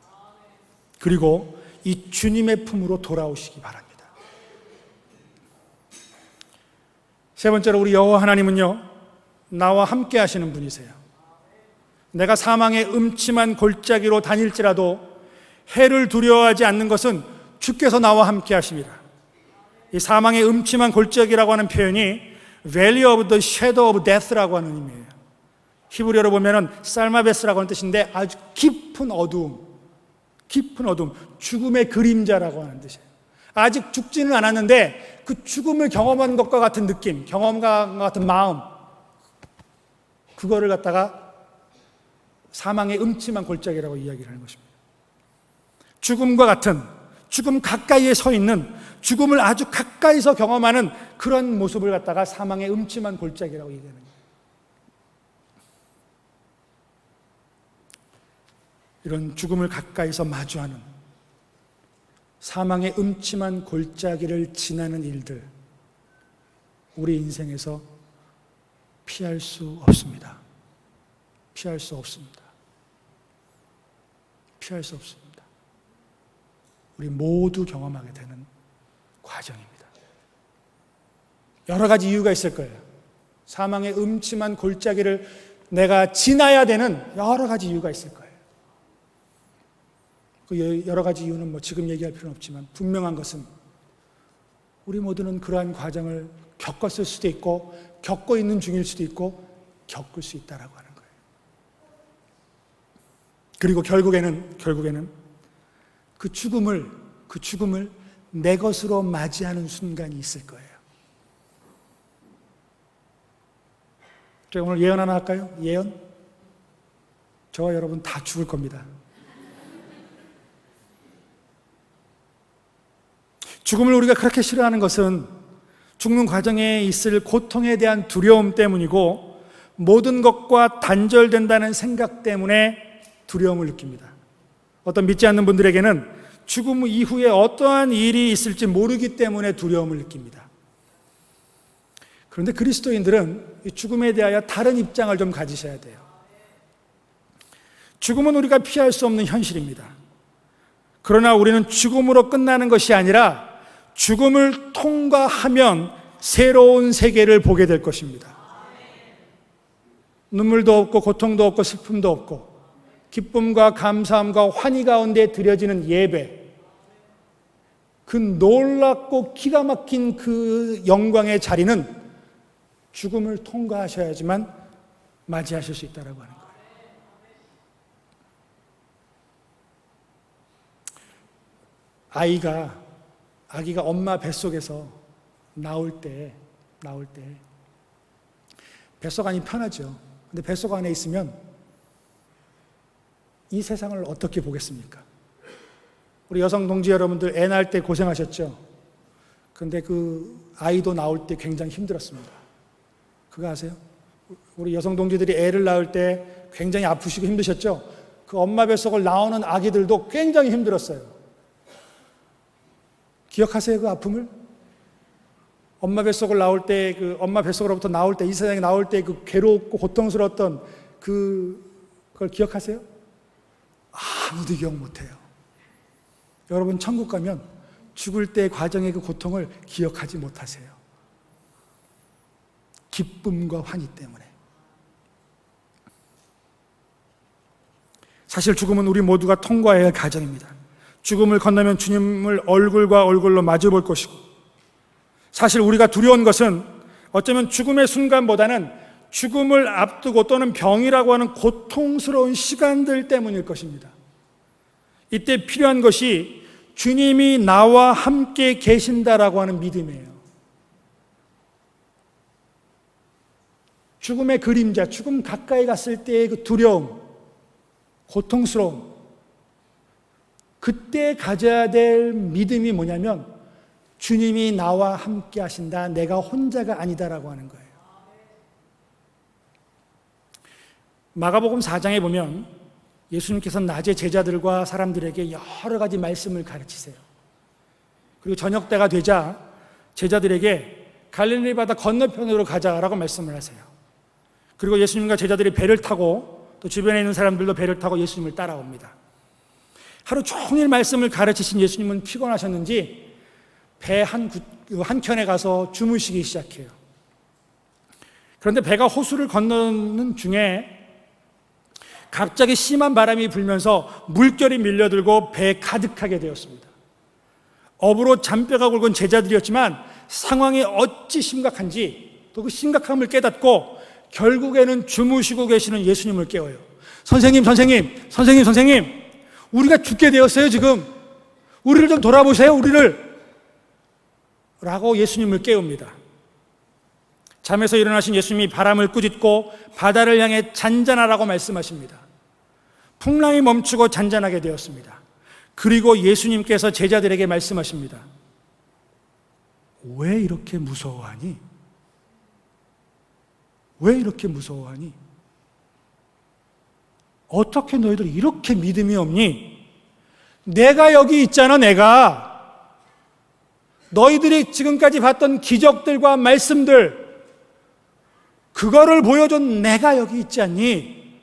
A: 그리고 이 주님의 품으로 돌아오시기 바랍니다. 세 번째로 우리 여호와 하나님은요, 나와 함께 하시는 분이세요. 내가 사망의 음침한 골짜기로 다닐지라도 해를 두려워하지 않는 것은 주께서 나와 함께 하십니다. 이 사망의 음침한 골짜기라고 하는 표현이 Valley of the Shadow of Death라고 하는 의미예요. 히브리어로 보면은 살마베스라고 하는 뜻인데 아주 깊은 어두움, 죽음의 그림자라고 하는 뜻이에요. 아직 죽지는 않았는데 그 죽음을 경험한 것과 같은 느낌, 경험과 같은 마음, 그거를 갖다가 사망의 음침한 골짜기라고 이야기를 하는 것입니다. 죽음과 같은, 죽음 가까이에 서 있는, 죽음을 아주 가까이서 경험하는 그런 모습을 갖다가 사망의 음침한 골짜기라고 얘기하는 거예요. 이런 죽음을 가까이서 마주하는, 사망의 음침한 골짜기를 지나는 일들, 우리 인생에서 피할 수 없습니다. 피할 수 없습니다. 피할 수 없습니다. 우리 모두 경험하게 되는 과정입니다. 여러 가지 이유가 있을 거예요. 사망의 음침한 골짜기를 내가 지나야 되는 여러 가지 이유가 있을 거예요. 그 여러 가지 이유는 지금 얘기할 필요는 없지만 분명한 것은 우리 모두는 그러한 과정을 겪었을 수도 있고 겪고 있는 중일 수도 있고 겪을 수 있다라고 하는 거예요. 그리고 결국에는 그 죽음을 내 것으로 맞이하는 순간이 있을 거예요. 제가 오늘 예언 하나 할까요? 예언? 저와 여러분 다 죽을 겁니다. 죽음을 우리가 그렇게 싫어하는 것은 죽는 과정에 있을 고통에 대한 두려움 때문이고 모든 것과 단절된다는 생각 때문에 두려움을 느낍니다. 어떤 믿지 않는 분들에게는 죽음 이후에 어떠한 일이 있을지 모르기 때문에 두려움을 느낍니다. 그런데 그리스도인들은 이 죽음에 대하여 다른 입장을 좀 가지셔야 돼요. 죽음은 우리가 피할 수 없는 현실입니다. 그러나 우리는 죽음으로 끝나는 것이 아니라 죽음을 통과하면 새로운 세계를 보게 될 것입니다. 눈물도 없고 고통도 없고 슬픔도 없고 기쁨과 감사함과 환희 가운데 드려지는 예배, 그 놀랍고 기가 막힌 그 영광의 자리는 죽음을 통과하셔야지만 맞이하실 수 있다고 하는 거예요. 아기가 엄마 뱃속에서 나올 때 뱃속 안이 편하죠. 근데 뱃속 안에 있으면 이 세상을 어떻게 보겠습니까? 우리 여성 동지 여러분들 애 낳을 때 고생하셨죠? 근데 그 아이도 나올 때 굉장히 힘들었습니다. 그거 아세요? 우리 여성 동지들이 애를 낳을 때 굉장히 아프시고 힘드셨죠? 그 엄마 뱃속을 나오는 아기들도 굉장히 힘들었어요. 기억하세요? 그 아픔을? 엄마 뱃속을 나올 때, 그 엄마 뱃속으로부터 나올 때, 이 세상에 나올 때 그 괴롭고 고통스러웠던 그걸 기억하세요? 아무도 기억 못해요. 여러분 천국 가면 죽을 때 과정의 그 고통을 기억하지 못하세요. 기쁨과 환희 때문에. 사실 죽음은 우리 모두가 통과해야 할 과정입니다. 죽음을 건너면 주님을 얼굴과 얼굴로 마주 볼 것이고, 사실 우리가 두려운 것은 어쩌면 죽음의 순간보다는 죽음을 앞두고 또는 병이라고 하는 고통스러운 시간들 때문일 것입니다. 이때 필요한 것이 주님이 나와 함께 계신다라고 하는 믿음이에요. 죽음의 그림자, 죽음 가까이 갔을 때의 그 두려움, 고통스러움, 그때 가져야 될 믿음이 뭐냐면 주님이 나와 함께 하신다, 내가 혼자가 아니다라고 하는 거예요. 마가복음 4장에 보면 예수님께서 낮에 제자들과 사람들에게 여러 가지 말씀을 가르치세요. 그리고 저녁 때가 되자 제자들에게 갈릴리 바다 건너편으로 가자라고 말씀을 하세요. 그리고 예수님과 제자들이 배를 타고 또 주변에 있는 사람들도 배를 타고 예수님을 따라옵니다. 하루 종일 말씀을 가르치신 예수님은 피곤하셨는지 배 한켠에 가서 주무시기 시작해요. 그런데 배가 호수를 건너는 중에 갑자기 심한 바람이 불면서 물결이 밀려들고 배에 가득하게 되었습니다. 업으로 잔뼈가 굵은 제자들이었지만 상황이 어찌 심각한지 또 그 심각함을 깨닫고 결국에는 주무시고 계시는 예수님을 깨워요. 선생님, 우리가 죽게 되었어요, 지금. 우리를 좀 돌아보세요, 우리를. 라고 예수님을 깨웁니다. 잠에서 일어나신 예수님이 바람을 꾸짖고 바다를 향해 잔잔하라고 말씀하십니다. 풍랑이 멈추고 잔잔하게 되었습니다. 그리고 예수님께서 제자들에게 말씀하십니다. 왜 이렇게 무서워하니? 왜 이렇게 무서워하니? 어떻게 너희들 이렇게 믿음이 없니? 내가 여기 있잖아, 내가. 너희들이 지금까지 봤던 기적들과 말씀들, 그거를 보여준 내가 여기 있지 않니?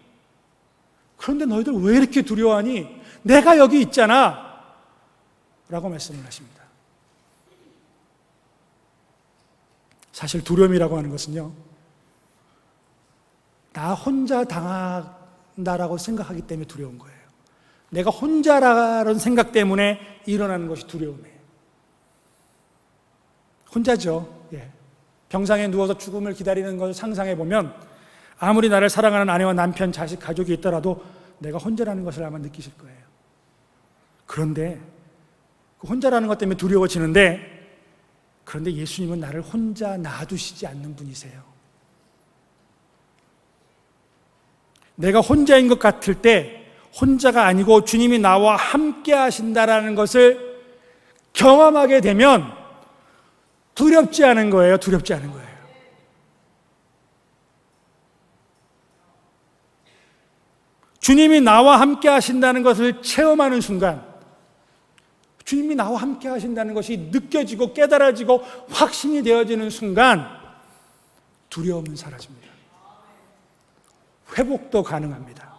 A: 그런데 너희들 왜 이렇게 두려워하니? 내가 여기 있잖아. 라고 말씀을 하십니다. 사실 두려움이라고 하는 것은요, 나 혼자 당한다라고 생각하기 때문에 두려운 거예요. 내가 혼자라는 생각 때문에 일어나는 것이 두려움이에요. 혼자죠. 예. 병상에 누워서 죽음을 기다리는 것을 상상해 보면 아무리 나를 사랑하는 아내와 남편, 자식, 가족이 있더라도 내가 혼자라는 것을 아마 느끼실 거예요. 그런데 그 혼자라는 것 때문에 두려워지는데, 그런데 예수님은 나를 혼자 놔두시지 않는 분이세요. 내가 혼자인 것 같을 때 혼자가 아니고 주님이 나와 함께 하신다라는 것을 경험하게 되면 두렵지 않은 거예요. 두렵지 않은 거예요. 주님이 나와 함께 하신다는 것을 체험하는 순간, 주님이 나와 함께 하신다는 것이 느껴지고 깨달아지고 확신이 되어지는 순간 두려움은 사라집니다. 회복도 가능합니다.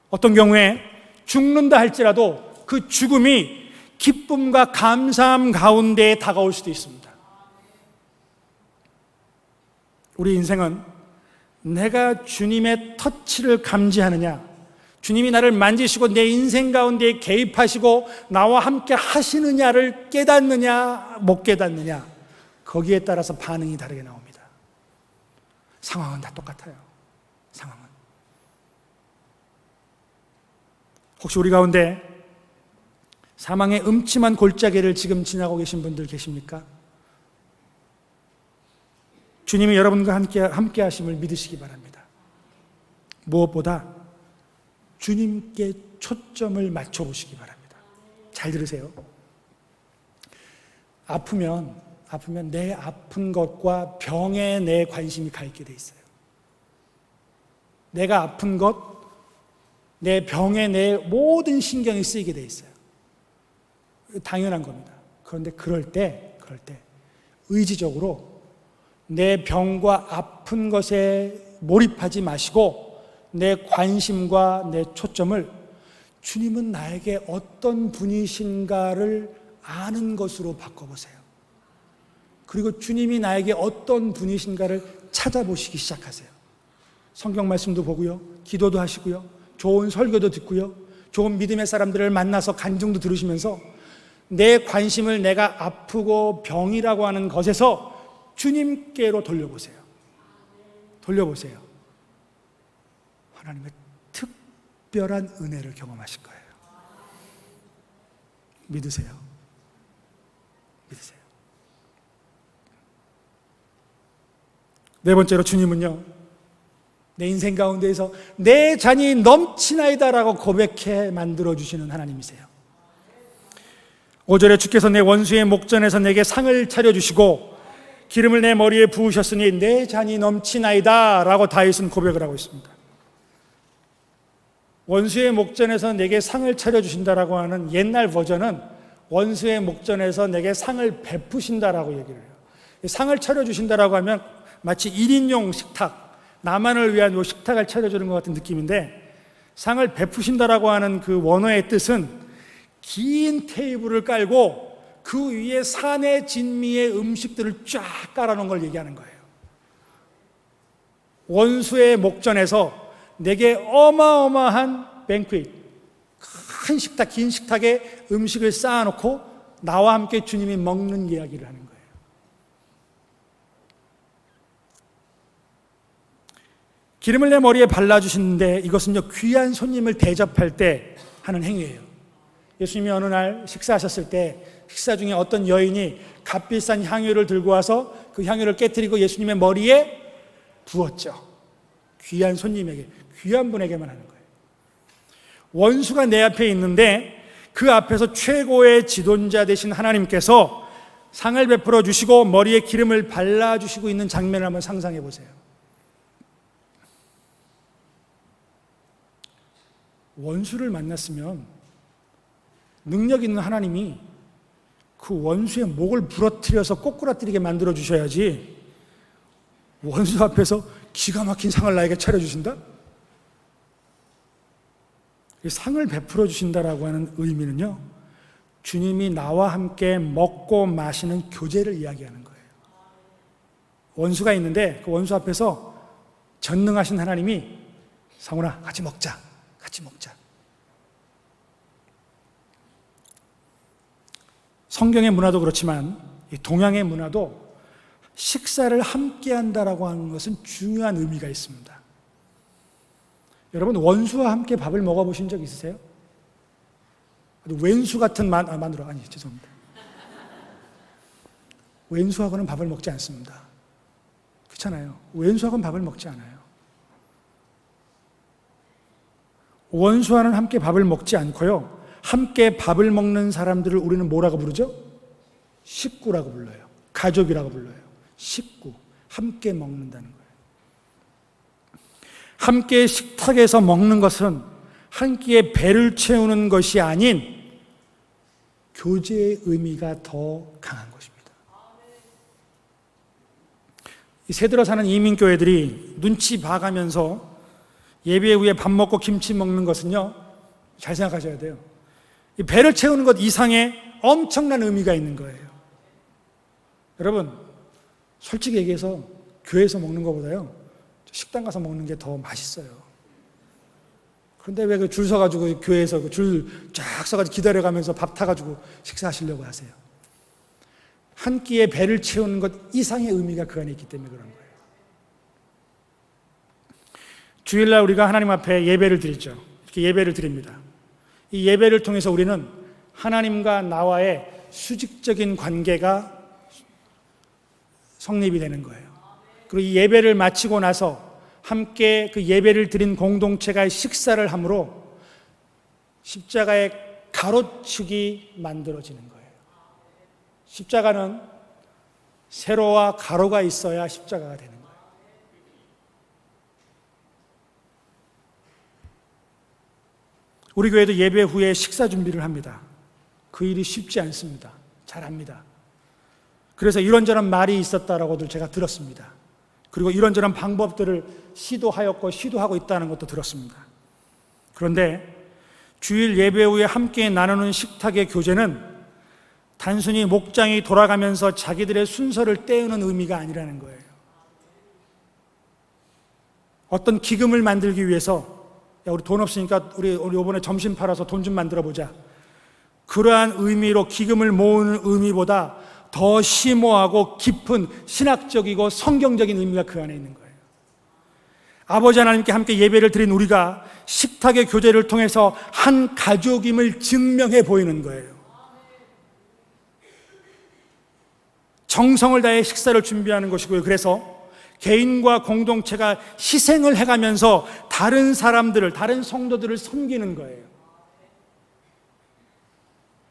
A: 어떤 경우에 죽는다 할지라도 그 죽음이 기쁨과 감사함 가운데에 다가올 수도 있습니다. 우리 인생은 내가 주님의 터치를 감지하느냐, 주님이 나를 만지시고 내 인생 가운데 개입하시고 나와 함께 하시느냐를 깨닫느냐 못 깨닫느냐, 거기에 따라서 반응이 다르게 나옵니다. 상황은 다 똑같아요. 상황은. 혹시 우리 가운데 사망의 음침한 골짜기를 지금 지나고 계신 분들 계십니까? 주님이 여러분과 함께 하심을 믿으시기 바랍니다. 무엇보다 주님께 초점을 맞춰보시기 바랍니다. 잘 들으세요. 아프면 내 아픈 것과 병에 내 관심이 가 있게 돼 있어요. 내가 아픈 것, 내 병에 내 모든 신경이 쓰이게 돼 있어요. 당연한 겁니다. 그런데 그럴 때 의지적으로 내 병과 아픈 것에 몰입하지 마시고 내 관심과 내 초점을 주님은 나에게 어떤 분이신가를 아는 것으로 바꿔보세요. 그리고 주님이 나에게 어떤 분이신가를 찾아보시기 시작하세요. 성경 말씀도 보고요, 기도도 하시고요, 좋은 설교도 듣고요, 좋은 믿음의 사람들을 만나서 간증도 들으시면서 내 관심을 내가 아프고 병이라고 하는 것에서 주님께로 돌려보세요. 돌려보세요. 하나님의 특별한 은혜를 경험하실 거예요. 믿으세요. 믿으세요. 네 번째로, 주님은요, 내 인생 가운데에서 내 잔이 넘치나이다라고 고백해 만들어주시는 하나님이세요. 5절에 주께서 내 원수의 목전에서 내게 상을 차려주시고 기름을 내 머리에 부으셨으니 내 잔이 넘치나이다 라고 다윗은 고백을 하고 있습니다. 원수의 목전에서 내게 상을 차려주신다라고 하는 옛날 버전은 원수의 목전에서 내게 상을 베푸신다라고 얘기를 해요. 상을 차려주신다라고 하면 마치 1인용 식탁, 나만을 위한 식탁을 차려주는 것 같은 느낌인데, 상을 베푸신다라고 하는 그 원어의 뜻은 긴 테이블을 깔고 그 위에 산의 진미의 음식들을 쫙 깔아놓은 걸 얘기하는 거예요. 원수의 목전에서 내게 어마어마한 뱅퀴, 큰 식탁, 긴 식탁에 음식을 쌓아놓고 나와 함께 주님이 먹는 이야기를 하는 거예요. 기름을 내 머리에 발라주시는데 이것은요, 귀한 손님을 대접할 때 하는 행위예요. 예수님이 어느 날 식사하셨을 때 식사 중에 어떤 여인이 값비싼 향유를 들고 와서 그 향유를 깨뜨리고 예수님의 머리에 부었죠. 귀한 손님에게, 귀한 분에게만 하는 거예요. 원수가 내 앞에 있는데 그 앞에서 최고의 지도자 되신 하나님께서 상을 베풀어 주시고 머리에 기름을 발라주시고 있는 장면을 한번 상상해 보세요. 원수를 만났으면 능력 있는 하나님이 그 원수의 목을 부러뜨려서 꼬꾸라뜨리게 만들어 주셔야지, 원수 앞에서 기가 막힌 상을 나에게 차려주신다? 상을 베풀어 주신다라고 하는 의미는요, 주님이 나와 함께 먹고 마시는 교제를 이야기하는 거예요. 원수가 있는데 그 원수 앞에서 전능하신 하나님이 상훈아 같이 먹자, 같이 먹자. 성경의 문화도 그렇지만 이 동양의 문화도 식사를 함께 한다라고 하는 것은 중요한 의미가 있습니다. 여러분, 원수와 함께 밥을 먹어보신 적 있으세요? 왼수 같은 마누라, 아니 죄송합니다. 왼수하고는 밥을 먹지 않습니다. 그렇잖아요. 왼수하고는 밥을 먹지 않아요. 원수와는 함께 밥을 먹지 않고요, 함께 밥을 먹는 사람들을 우리는 뭐라고 부르죠? 식구라고 불러요. 가족이라고 불러요. 식구, 함께 먹는다는 거예요. 함께 식탁에서 먹는 것은 한 끼의 배를 채우는 것이 아닌 교제의 의미가 더 강한 것입니다. 이 새들어 사는 이민교회들이 눈치 봐가면서 예배 후에 밥 먹고 김치 먹는 것은요, 잘 생각하셔야 돼요. 이 배를 채우는 것 이상의 엄청난 의미가 있는 거예요. 여러분, 솔직히 얘기해서 교회에서 먹는 것보다요, 식당 가서 먹는 게 더 맛있어요. 그런데 왜 그 줄 서가지고 교회에서 그 줄 쫙 서가지고 기다려가면서 밥 타가지고 식사하시려고 하세요? 한 끼의 배를 채우는 것 이상의 의미가 그 안에 있기 때문에 그런 거예요. 주일날 우리가 하나님 앞에 예배를 드리죠. 이렇게 예배를 드립니다. 이 예배를 통해서 우리는 하나님과 나와의 수직적인 관계가 성립이 되는 거예요. 그리고 이 예배를 마치고 나서 함께 그 예배를 드린 공동체가 식사를 함으로 십자가의 가로축이 만들어지는 거예요. 십자가는 세로와 가로가 있어야 십자가가 되는 거예요. 우리 교회도 예배 후에 식사 준비를 합니다. 그 일이 쉽지 않습니다. 잘합니다. 그래서 이런저런 말이 있었다라고도 제가 들었습니다. 그리고 이런저런 방법들을 시도하였고 시도하고 있다는 것도 들었습니다. 그런데 주일 예배 후에 함께 나누는 식탁의 교제는 단순히 목장이 돌아가면서 자기들의 순서를 떼우는 의미가 아니라는 거예요. 어떤 기금을 만들기 위해서, 야, 우리 돈 없으니까 우리 이번에 점심 팔아서 돈 좀 만들어 보자, 그러한 의미로 기금을 모으는 의미보다 더 심오하고 깊은 신학적이고 성경적인 의미가 그 안에 있는 거예요. 아버지 하나님께 함께 예배를 드린 우리가 식탁의 교제를 통해서 한 가족임을 증명해 보이는 거예요. 정성을 다해 식사를 준비하는 것이고요. 그래서 개인과 공동체가 희생을 해가면서 다른 사람들을, 다른 성도들을 섬기는 거예요.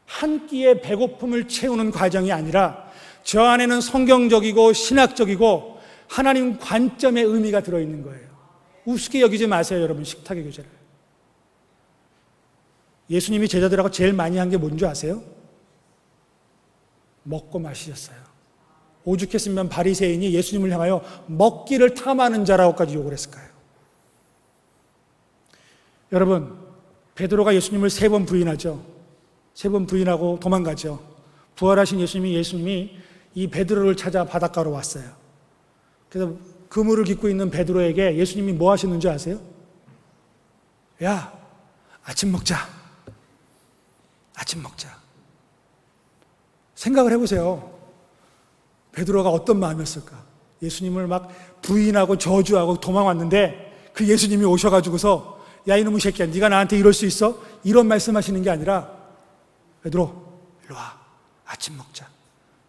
A: 한 끼의 배고픔을 채우는 과정이 아니라 저 안에는 성경적이고 신학적이고 하나님 관점의 의미가 들어있는 거예요. 우습게 여기지 마세요, 여러분. 식탁의 교제를. 예수님이 제자들하고 제일 많이 한 게 뭔지 아세요? 먹고 마시셨어요. 오죽했으면 바리새인이 예수님을 향하여 먹기를 탐하는 자라고까지 욕을 했을까요? 여러분, 베드로가 예수님을 3번 부인하죠. 3번 부인하고 도망가죠. 부활하신 예수님이 이 베드로를 찾아 바닷가로 왔어요. 그래서 그물을 깃고 있는 베드로에게 예수님이 뭐 하셨는지 아세요? 야, 아침 먹자. 아침 먹자. 생각을 해보세요. 베드로가 어떤 마음이었을까? 예수님을 막 부인하고 저주하고 도망왔는데 그 예수님이 오셔가지고서 야 이놈의 새끼야 네가 나한테 이럴 수 있어? 이런 말씀하시는 게 아니라 베드로 일로 와 아침 먹자.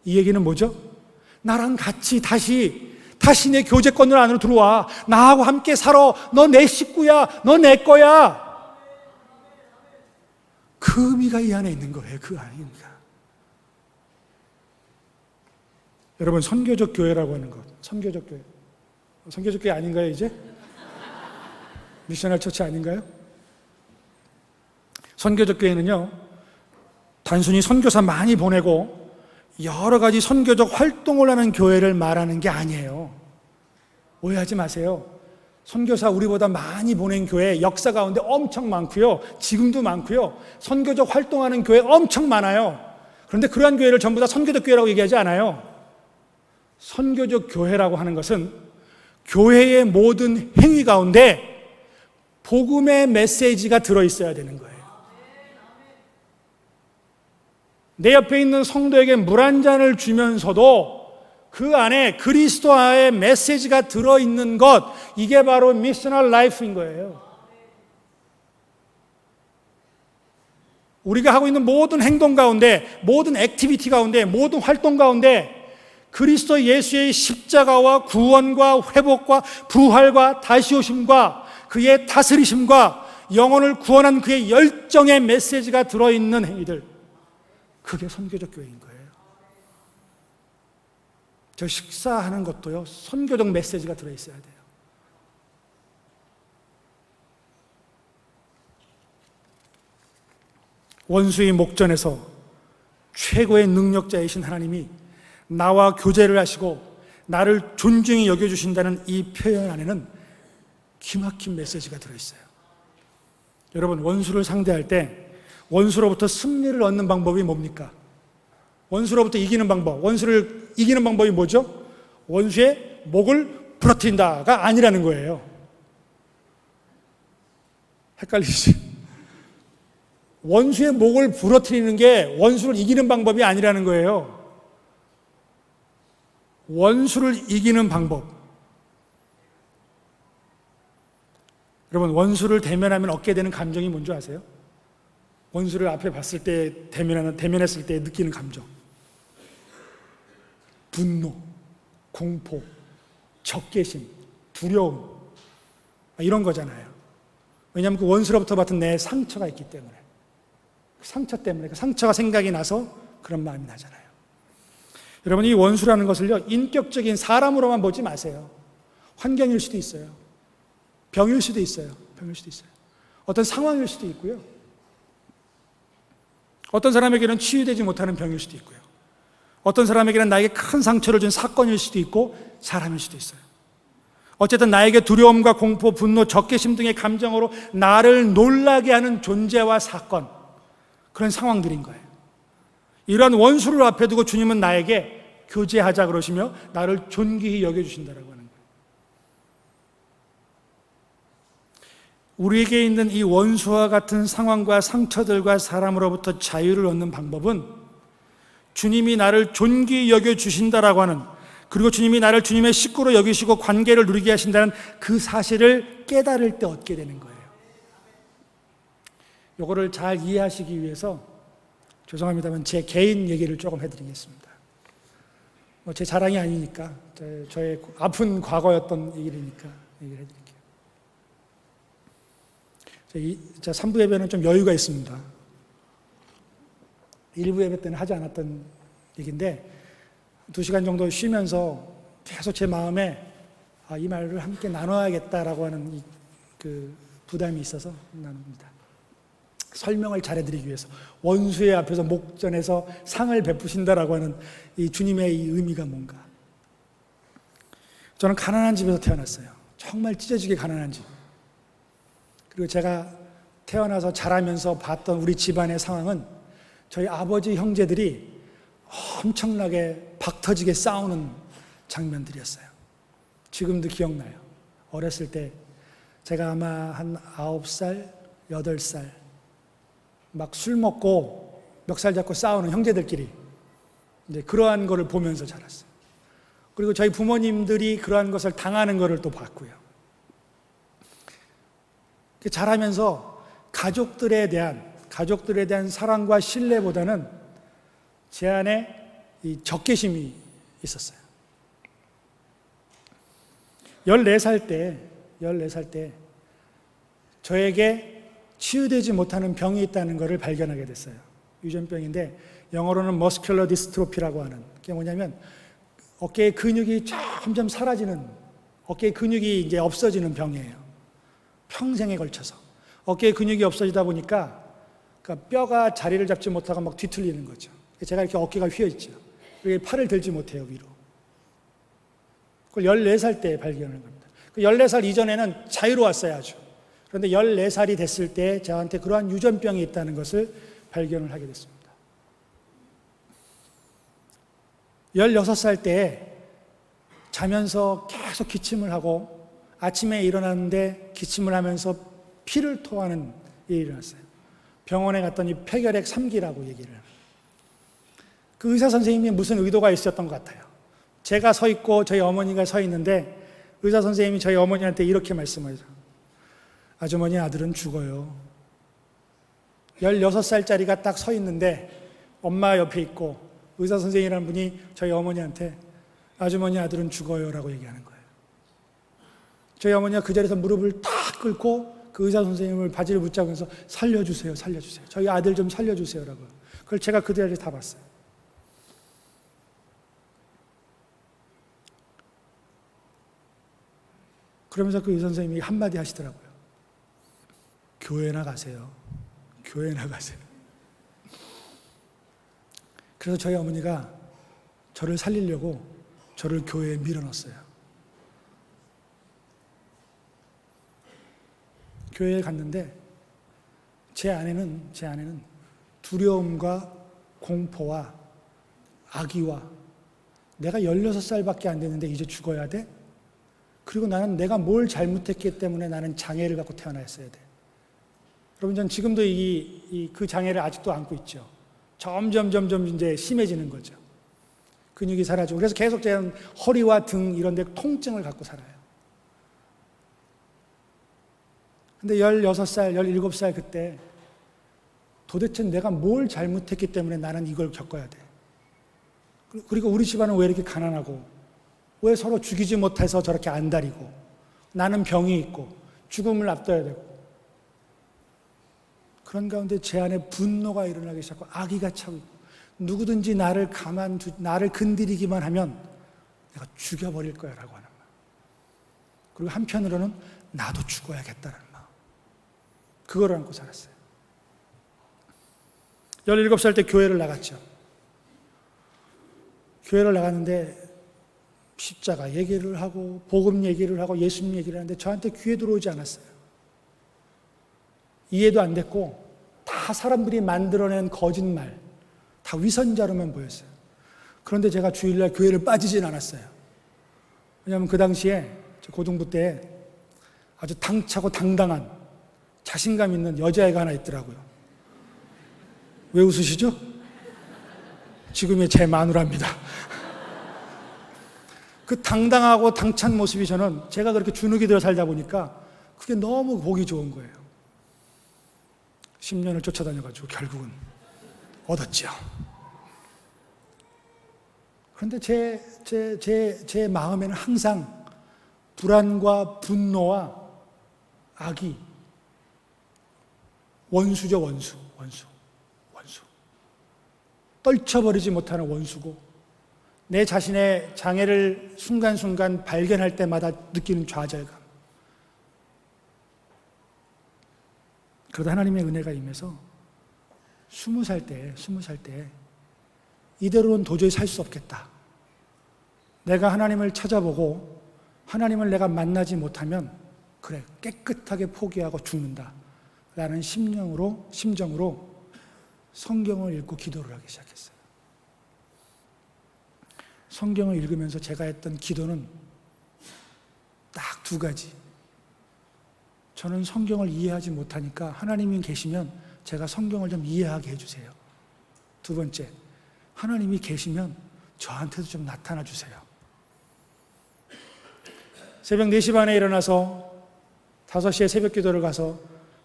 A: 이 얘기는 뭐죠? 나랑 같이 다시 내 교제권을 안으로 들어와. 나하고 함께 살아. 너 내 식구야. 너 내 거야. 그 의미가 이 안에 있는 거예요. 그 안에 의미가. 여러분 선교적 교회라고 하는 것. 선교적 교회. 선교적 교회 아닌가요 이제? 미셔널 처치 아닌가요? 선교적 교회는요 단순히 선교사 많이 보내고 여러 가지 선교적 활동을 하는 교회를 말하는 게 아니에요. 오해하지 마세요. 선교사 우리보다 많이 보낸 교회 역사 가운데 엄청 많고요. 지금도 많고요. 선교적 활동하는 교회 엄청 많아요. 그런데 그러한 교회를 전부 다 선교적 교회라고 얘기하지 않아요. 선교적 교회라고 하는 것은 교회의 모든 행위 가운데 복음의 메시지가 들어있어야 되는 거예요. 내 옆에 있는 성도에게 물 한 잔을 주면서도 그 안에 그리스도의 메시지가 들어있는 것, 이게 바로 미셔널 라이프인 거예요. 우리가 하고 있는 모든 행동 가운데, 모든 액티비티 가운데, 모든 활동 가운데 그리스도 예수의 십자가와 구원과 회복과 부활과 다시 오심과 그의 다스리심과 영혼을 구원한 그의 열정의 메시지가 들어있는 행위들, 그게 선교적 교회인 거예요. 저 식사하는 것도요 선교적 메시지가 들어있어야 돼요. 원수의 목전에서 최고의 능력자이신 하나님이 나와 교제를 하시고 나를 존중히 여겨주신다는 이 표현 안에는 기막힌 메시지가 들어있어요. 여러분 원수를 상대할 때 원수로부터 승리를 얻는 방법이 뭡니까? 원수로부터 이기는 방법, 원수를 이기는 방법이 뭐죠? 원수의 목을 부러뜨린다가 아니라는 거예요. 헷갈리시죠? 원수의 목을 부러뜨리는 게 원수를 이기는 방법이 아니라는 거예요. 원수를 이기는 방법. 여러분 원수를 대면하면 얻게 되는 감정이 뭔지 아세요? 원수를 앞에 봤을 때 대면했을 때 느끼는 감정. 분노, 공포, 적개심, 두려움 이런 거잖아요. 왜냐하면 그 원수로부터 받은 내 상처가 있기 때문에, 그 상처 때문에, 그 상처가 생각이 나서 그런 마음이 나잖아요. 여러분 이 원수라는 것을요 인격적인 사람으로만 보지 마세요. 환경일 수도 있어요. 병일 수도 있어요. 어떤 상황일 수도 있고요. 어떤 사람에게는 치유되지 못하는 병일 수도 있고요. 어떤 사람에게는 나에게 큰 상처를 준 사건일 수도 있고 사람일 수도 있어요. 어쨌든 나에게 두려움과 공포, 분노, 적개심 등의 감정으로 나를 놀라게 하는 존재와 사건, 그런 상황들인 거예요. 이러한 원수를 앞에 두고 주님은 나에게 교제하자 그러시며 나를 존귀히 여겨주신다라고 하는 거예요. 우리에게 있는 이 원수와 같은 상황과 상처들과 사람으로부터 자유를 얻는 방법은 주님이 나를 존귀히 여겨주신다라고 하는, 그리고 주님이 나를 주님의 식구로 여기시고 관계를 누리게 하신다는 그 사실을 깨달을 때 얻게 되는 거예요. 이거를 잘 이해하시기 위해서 죄송합니다만 제 개인 얘기를 조금 해드리겠습니다. 제 자랑이 아니니까, 저의 아픈 과거였던 얘기니까 얘기를 해드릴게요. 3부 예배는 좀 여유가 있습니다. 1부 예배 때는 하지 않았던 얘기인데 2시간 정도 쉬면서 계속 제 마음에 이 말을 함께 나눠야겠다라고 하는 그 부담이 있어서 나눕니다. 설명을 잘해드리기 위해서 원수의 앞에서 목전에서 상을 베푸신다라고 하는 이 주님의 이 의미가 뭔가. 저는 가난한 집에서 태어났어요. 정말 찢어지게 가난한 집. 그리고 제가 태어나서 자라면서 봤던 우리 집안의 상황은 저희 아버지 형제들이 엄청나게 박터지게 싸우는 장면들이었어요. 지금도 기억나요. 어렸을 때 제가 아마 한 9살, 8살 막 술 먹고 멱살 잡고 싸우는 형제들끼리 이제 그러한 거를 보면서 자랐어요. 그리고 저희 부모님들이 그러한 것을 당하는 거를 또 봤고요. 자라면서 가족들에 대한 사랑과 신뢰보다는 제 안에 이 적개심이 있었어요. 14살 때 저에게 치유되지 못하는 병이 있다는 것을 발견하게 됐어요. 유전병인데 영어로는 머스큘러 디스트로피라고 하는 게 뭐냐면 어깨의 근육이 점점 사라지는, 어깨의 근육이 이제 없어지는 병이에요. 평생에 걸쳐서 어깨의 근육이 없어지다 보니까 그러니까 뼈가 자리를 잡지 못하고 막 뒤틀리는 거죠. 제가 이렇게 어깨가 휘어 있죠. 그리고 팔을 들지 못해요, 위로. 그걸 14살 때 발견한 겁니다. 14살 이전에는 자유로웠어요, 아주. 그런데 14살이 됐을 때 저한테 그러한 유전병이 있다는 것을 발견을 하게 됐습니다. 16살 때 자면서 계속 기침을 하고 아침에 일어났는데 기침을 하면서 피를 토하는 일이 일어났어요. 병원에 갔더니 폐결핵 3기라고 얘기를 해요. 그 의사 선생님이 무슨 의도가 있었던 것 같아요. 제가 서 있고 저희 어머니가 서 있는데 의사 선생님이 저희 어머니한테 이렇게 말씀하죠. 아주머니, 아들은 죽어요. 16살짜리가 딱 서 있는데 엄마 옆에 있고 의사 선생님이라는 분이 저희 어머니한테 아주머니, 아들은 죽어요 라고 얘기하는 거예요. 저희 어머니가 그 자리에서 무릎을 탁 꿇고 그 의사 선생님을 바지를 붙잡으면서 살려주세요, 살려주세요. 저희 아들 좀 살려주세요 라고. 그걸 제가 그 자리에 다 봤어요. 그러면서 그 의사 선생님이 한마디 하시더라고요. 교회나 가세요. 교회나 가세요. 그래서 저희 어머니가 저를 살리려고 저를 교회에 밀어넣었어요. 교회에 갔는데 제 안에는 두려움과 공포와 악의와 내가 16살밖에 안 됐는데 이제 죽어야 돼? 그리고 나는 내가 뭘 잘못했기 때문에 나는 장애를 갖고 태어났어야 돼. 여러분, 전 지금도 그 장애를 아직도 안고 있죠. 점점 이제 심해지는 거죠. 근육이 사라지고. 그래서 계속 제가 허리와 등 이런 데 통증을 갖고 살아요. 근데 16살, 17살 그때 도대체 내가 뭘 잘못했기 때문에 나는 이걸 겪어야 돼. 그리고 우리 집안은 왜 이렇게 가난하고 왜 서로 죽이지 못해서 저렇게 안달이고 나는 병이 있고 죽음을 앞둬야 되고 그런 가운데 제 안에 분노가 일어나기 시작하고 악의가 차고 있고 누구든지 나를 건드리기만 하면 내가 죽여버릴 거야 라고 하는 마음. 그리고 한편으로는 나도 죽어야겠다는 마음. 그걸 안고 살았어요. 17살 때 교회를 나갔죠. 교회를 나갔는데 십자가 얘기를 하고 복음 얘기를 하고 예수님 얘기를 하는데 저한테 귀에 들어오지 않았어요. 이해도 안 됐고 다 사람들이 만들어낸 거짓말, 다 위선자로만 보였어요. 그런데 제가 주일날 교회를 빠지진 않았어요. 왜냐하면 그 당시에 고등부 때 아주 당차고 당당한 자신감 있는 여자애가 하나 있더라고요. 왜 웃으시죠? 지금의 제 마누라입니다. 그 당당하고 당찬 모습이 저는 제가 그렇게 주눅이 들어 살다 보니까 그게 너무 보기 좋은 거예요. 10년을 쫓아다녀가지고 결국은 얻었죠. 그런데 제 마음에는 항상 불안과 분노와 악이 원수죠, 원수. 떨쳐버리지 못하는 원수고 내 자신의 장애를 순간순간 발견할 때마다 느끼는 좌절감. 그러다 하나님의 은혜가 임해서 20살 때 이대로는 도저히 살 수 없겠다. 내가 하나님을 찾아보고 하나님을 내가 만나지 못하면 그래, 깨끗하게 포기하고 죽는다 라는 심정으로 성경을 읽고 기도를 하기 시작했어요. 성경을 읽으면서 제가 했던 기도는 딱 2가지. 저는 성경을 이해하지 못하니까 하나님이 계시면 제가 성경을 좀 이해하게 해주세요. 2번째, 하나님이 계시면 저한테도 좀 나타나 주세요. 새벽 4시 반에 일어나서 5시에 새벽 기도를 가서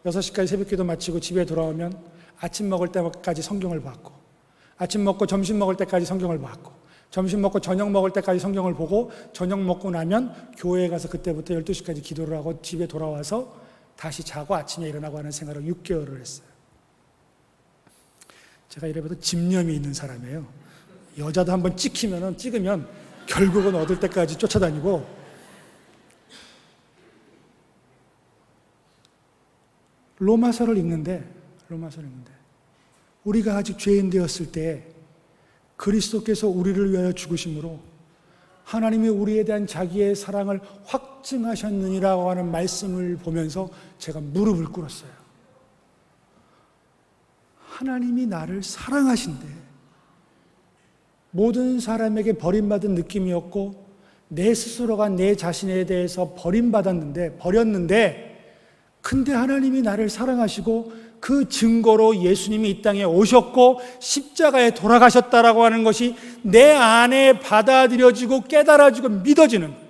A: 6시까지 새벽기도 마치고 집에 돌아오면 아침 먹을 때까지 성경을 봤고, 아침 먹고 점심 먹을 때까지 성경을 봤고, 점심 먹고 저녁 먹을 때까지 성경을 보고, 저녁 먹고 나면 교회에 가서 그때부터 12시까지 기도를 하고 집에 돌아와서 다시 자고 아침에 일어나고 하는 생활을 6개월을 했어요. 제가 이래봐도 집념이 있는 사람이에요. 여자도 한번 찍으면 결국은 얻을 때까지 쫓아다니고, 로마서를 읽는데 우리가 아직 죄인 되었을 때 그리스도께서 우리를 위하여 죽으심으로 하나님이 우리에 대한 자기의 사랑을 확증하셨느니라고 하는 말씀을 보면서 제가 무릎을 꿇었어요. 하나님이 나를 사랑하신대. 모든 사람에게 버림받은 느낌이었고, 내 스스로가 내 자신에 대해서 버렸는데, 근데 하나님이 나를 사랑하시고 그 증거로 예수님이 이 땅에 오셨고 십자가에 돌아가셨다라고 하는 것이 내 안에 받아들여지고 깨달아지고 믿어지는 거예요.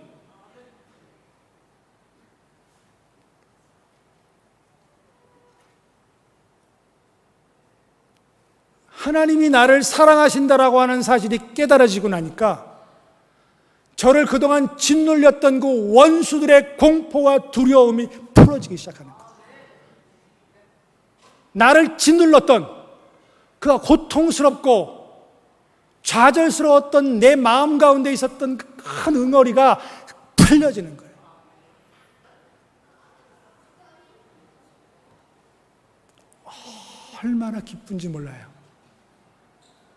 A: 하나님이 나를 사랑하신다라고 하는 사실이 깨달아지고 나니까 저를 그동안 짓눌렸던 그 원수들의 공포와 두려움이 풀어지기 시작하는 거예요. 나를 짓눌렀던 그 고통스럽고 좌절스러웠던 내 마음 가운데 있었던 큰 응어리가 풀려지는 거예요. 얼마나 기쁜지 몰라요.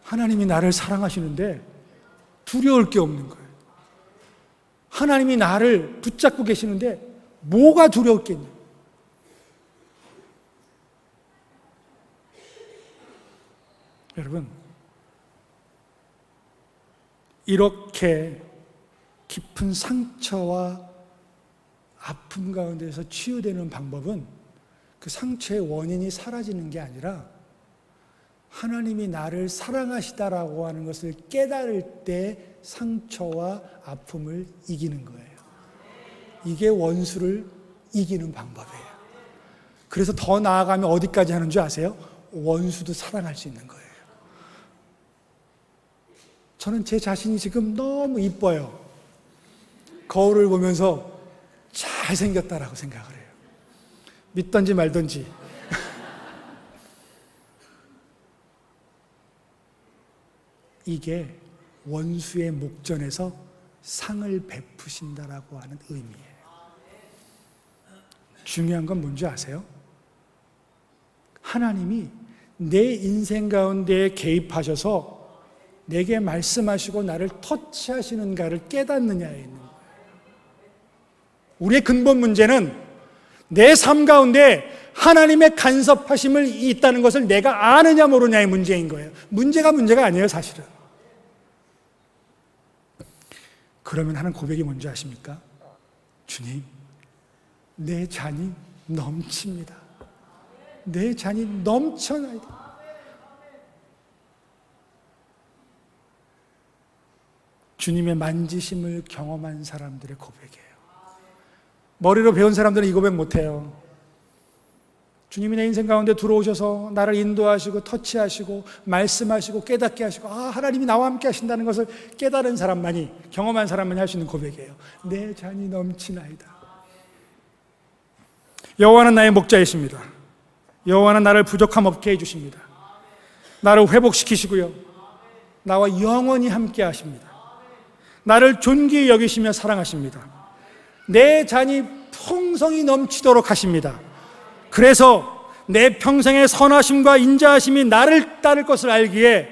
A: 하나님이 나를 사랑하시는데 두려울 게 없는 거예요. 하나님이 나를 붙잡고 계시는데 뭐가 두려웠겠냐. 여러분, 이렇게 깊은 상처와 아픔 가운데서 치유되는 방법은 그 상처의 원인이 사라지는 게 아니라 하나님이 나를 사랑하시다라고 하는 것을 깨달을 때 상처와 아픔을 이기는 거예요. 이게 원수를 이기는 방법이에요. 그래서 더 나아가면 어디까지 하는 줄 아세요? 원수도 사랑할 수 있는 거예요. 저는 제 자신이 지금 너무 이뻐요. 거울을 보면서 잘생겼다라고 생각을 해요. 믿던지 말던지. 이게 원수의 목전에서 상을 베푸신다라고 하는 의미예요. 중요한 건 뭔지 아세요? 하나님이 내 인생 가운데 개입하셔서 내게 말씀하시고 나를 터치하시는가를 깨닫느냐에 있는 거예요. 우리의 근본 문제는 내 삶 가운데 하나님의 간섭하심을 있다는 것을 내가 아느냐 모르냐의 문제인 거예요. 문제가 아니에요, 사실은. 그러면 하는 고백이 뭔지 아십니까? 주님, 내 잔이 넘칩니다. 내 잔이 넘쳐나이다. 주님의 만지심을 경험한 사람들의 고백이에요. 머리로 배운 사람들은 이 고백 못해요. 주님이 내 인생 가운데 들어오셔서 나를 인도하시고 터치하시고 말씀하시고 깨닫게 하시고 하나님이 나와 함께 하신다는 것을 깨달은 사람만이, 경험한 사람만이 할 수 있는 고백이에요. 내 잔이 넘치나이다. 여호와는 나의 목자이십니다. 여호와는 나를 부족함 없게 해주십니다. 나를 회복시키시고요, 나와 영원히 함께 하십니다. 나를 존귀히 여기시며 사랑하십니다. 내 잔이 풍성히 넘치도록 하십니다. 그래서 내 평생의 선하심과 인자하심이 나를 따를 것을 알기에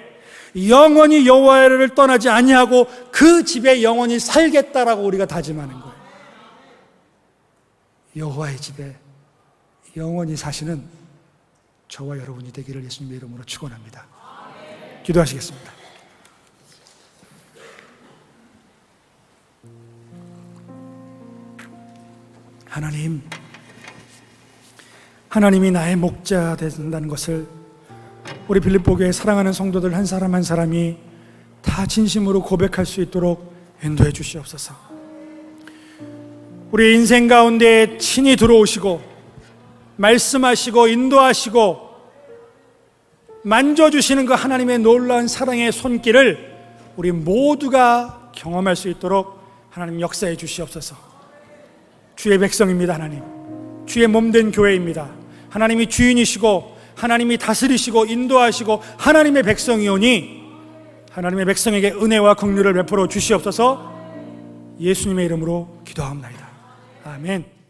A: 영원히 여호와를 떠나지 아니하고 그 집에 영원히 살겠다라고 우리가 다짐하는 거예요. 여호와의 집에 영원히 사시는 저와 여러분이 되기를 예수님의 이름으로 축원합니다. 기도하시겠습니다. 하나님이 나의 목자 된다는 것을 우리 빌립보교회 사랑하는 성도들 한 사람 한 사람이 다 진심으로 고백할 수 있도록 인도해 주시옵소서. 우리 인생 가운데 친히 들어오시고 말씀하시고 인도하시고 만져주시는 그 하나님의 놀라운 사랑의 손길을 우리 모두가 경험할 수 있도록 하나님 역사해 주시옵소서. 주의 백성입니다. 하나님, 주의 몸된 교회입니다. 하나님이 주인이시고 하나님이 다스리시고 인도하시고 하나님의 백성이오니 하나님의 백성에게 은혜와 긍휼을 베풀어 주시옵소서. 예수님의 이름으로 기도합니다. 아멘.